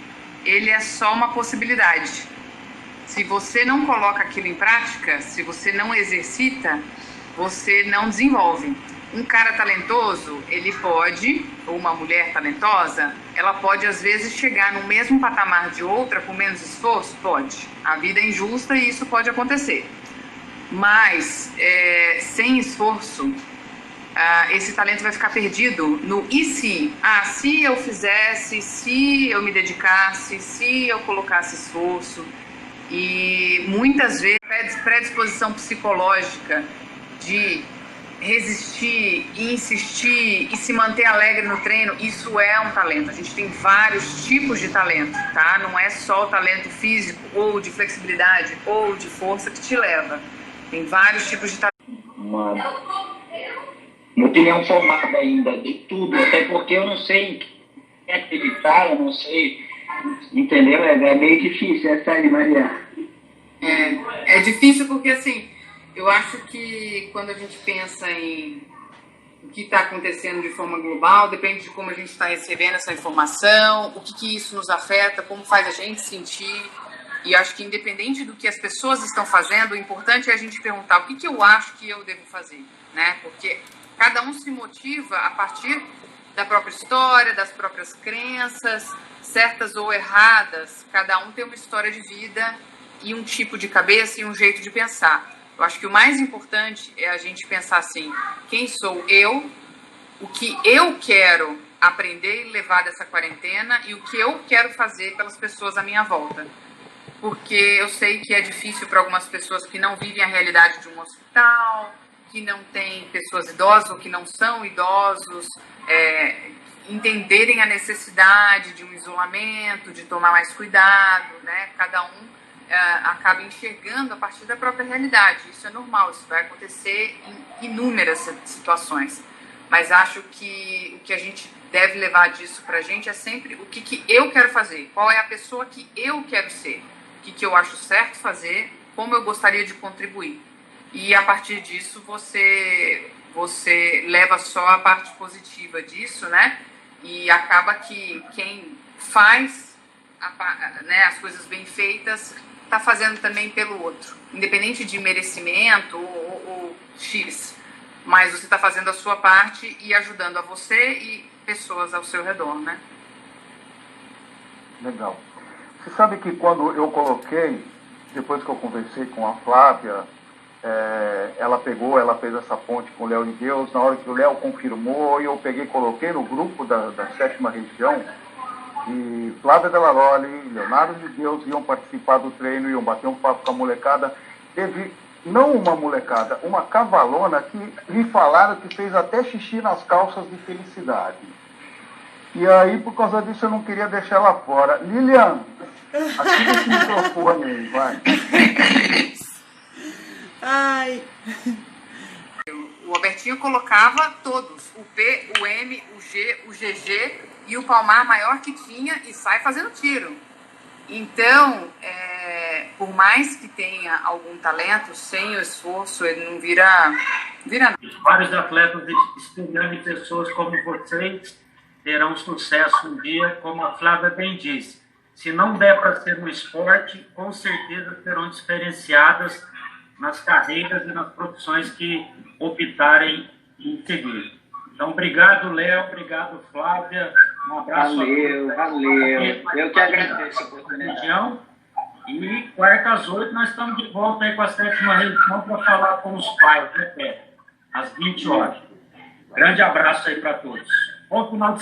ele é só uma possibilidade. Se você não coloca aquilo em prática, se você não exercita, você não desenvolve. Um cara talentoso, ele pode, ou uma mulher talentosa, ela pode às vezes chegar no mesmo patamar de outra com menos esforço? Pode. A vida é injusta e isso pode acontecer. Mas, sem esforço, esse talento vai ficar perdido no e se? Se eu fizesse, se eu me dedicasse, se eu colocasse esforço. E muitas vezes predisposição psicológica de resistir, insistir e se manter alegre no treino, isso é um talento. A gente tem vários tipos de talento, tá? Não é só o talento físico ou de flexibilidade ou de força que te leva. Tem vários tipos de talento. Uma opinião formada ainda de tudo, até porque eu não sei em que acreditar, eu não sei, entendeu? É meio difícil essa aí, Maria. É difícil porque, assim, eu acho que quando a gente pensa em o que está acontecendo de forma global, depende de como a gente está recebendo essa informação, o que isso nos afeta, como faz a gente sentir. E acho que independente do que as pessoas estão fazendo, o importante é a gente perguntar o que eu acho que eu devo fazer, né? Porque cada um se motiva a partir da própria história, das próprias crenças, certas ou erradas. Cada um tem uma história de vida e um tipo de cabeça e um jeito de pensar. Eu acho que o mais importante é a gente pensar assim, quem sou eu, o que eu quero aprender e levar dessa quarentena e o que eu quero fazer pelas pessoas à minha volta. Porque eu sei que é difícil para algumas pessoas que não vivem a realidade de um hospital, que não têm pessoas idosas ou que não são idosos, entenderem a necessidade de um isolamento, de tomar mais cuidado, né? Cada um acaba enxergando a partir da própria realidade. Isso é normal, isso vai acontecer em inúmeras situações. Mas acho que o que a gente deve levar disso pra gente é sempre o que eu quero fazer, qual é a pessoa que eu quero ser, o que eu acho certo fazer, como eu gostaria de contribuir. E a partir disso você leva só a parte positiva disso, né? E acaba que quem faz as coisas bem feitas está fazendo também pelo outro, independente de merecimento ou X, mas você está fazendo a sua parte e ajudando a você e pessoas ao seu redor, né? Legal. Você sabe que quando eu coloquei, depois que eu conversei com a Flávia, ela fez essa ponte com o Léo de Deus, na hora que o Léo confirmou, eu peguei e coloquei no grupo da 7ª região, e Flávia Delaroli, Leonardo de Deus iam participar do treino, iam bater um papo com a molecada. Teve, não uma molecada, uma cavalona que me falaram que fez até xixi nas calças de felicidade. E aí, por causa disso, eu não queria deixar ela fora. Lilian, ativa esse microfone aí, vai. Ai. O Albertinho colocava todos, o P, o M, o G, o GG e o palmar maior que tinha e sai fazendo tiro. Então, por mais que tenha algum talento, sem o esforço, ele não vira nada. Vários atletas espelhando em pessoas como vocês terão sucesso um dia, como a Flávia bem disse. Se não der para ser no esporte, com certeza serão diferenciadas nas carreiras e nas profissões que optarem em seguir. Então, obrigado, Léo, obrigado, Flávia. Um abraço. Valeu. Eu que agradeço a oportunidade. E quarta às 8 nós estamos de volta aí com a 7ª região para falar com os pais, né, Pé? Às 20 horas. Grande abraço aí para todos. Bom final de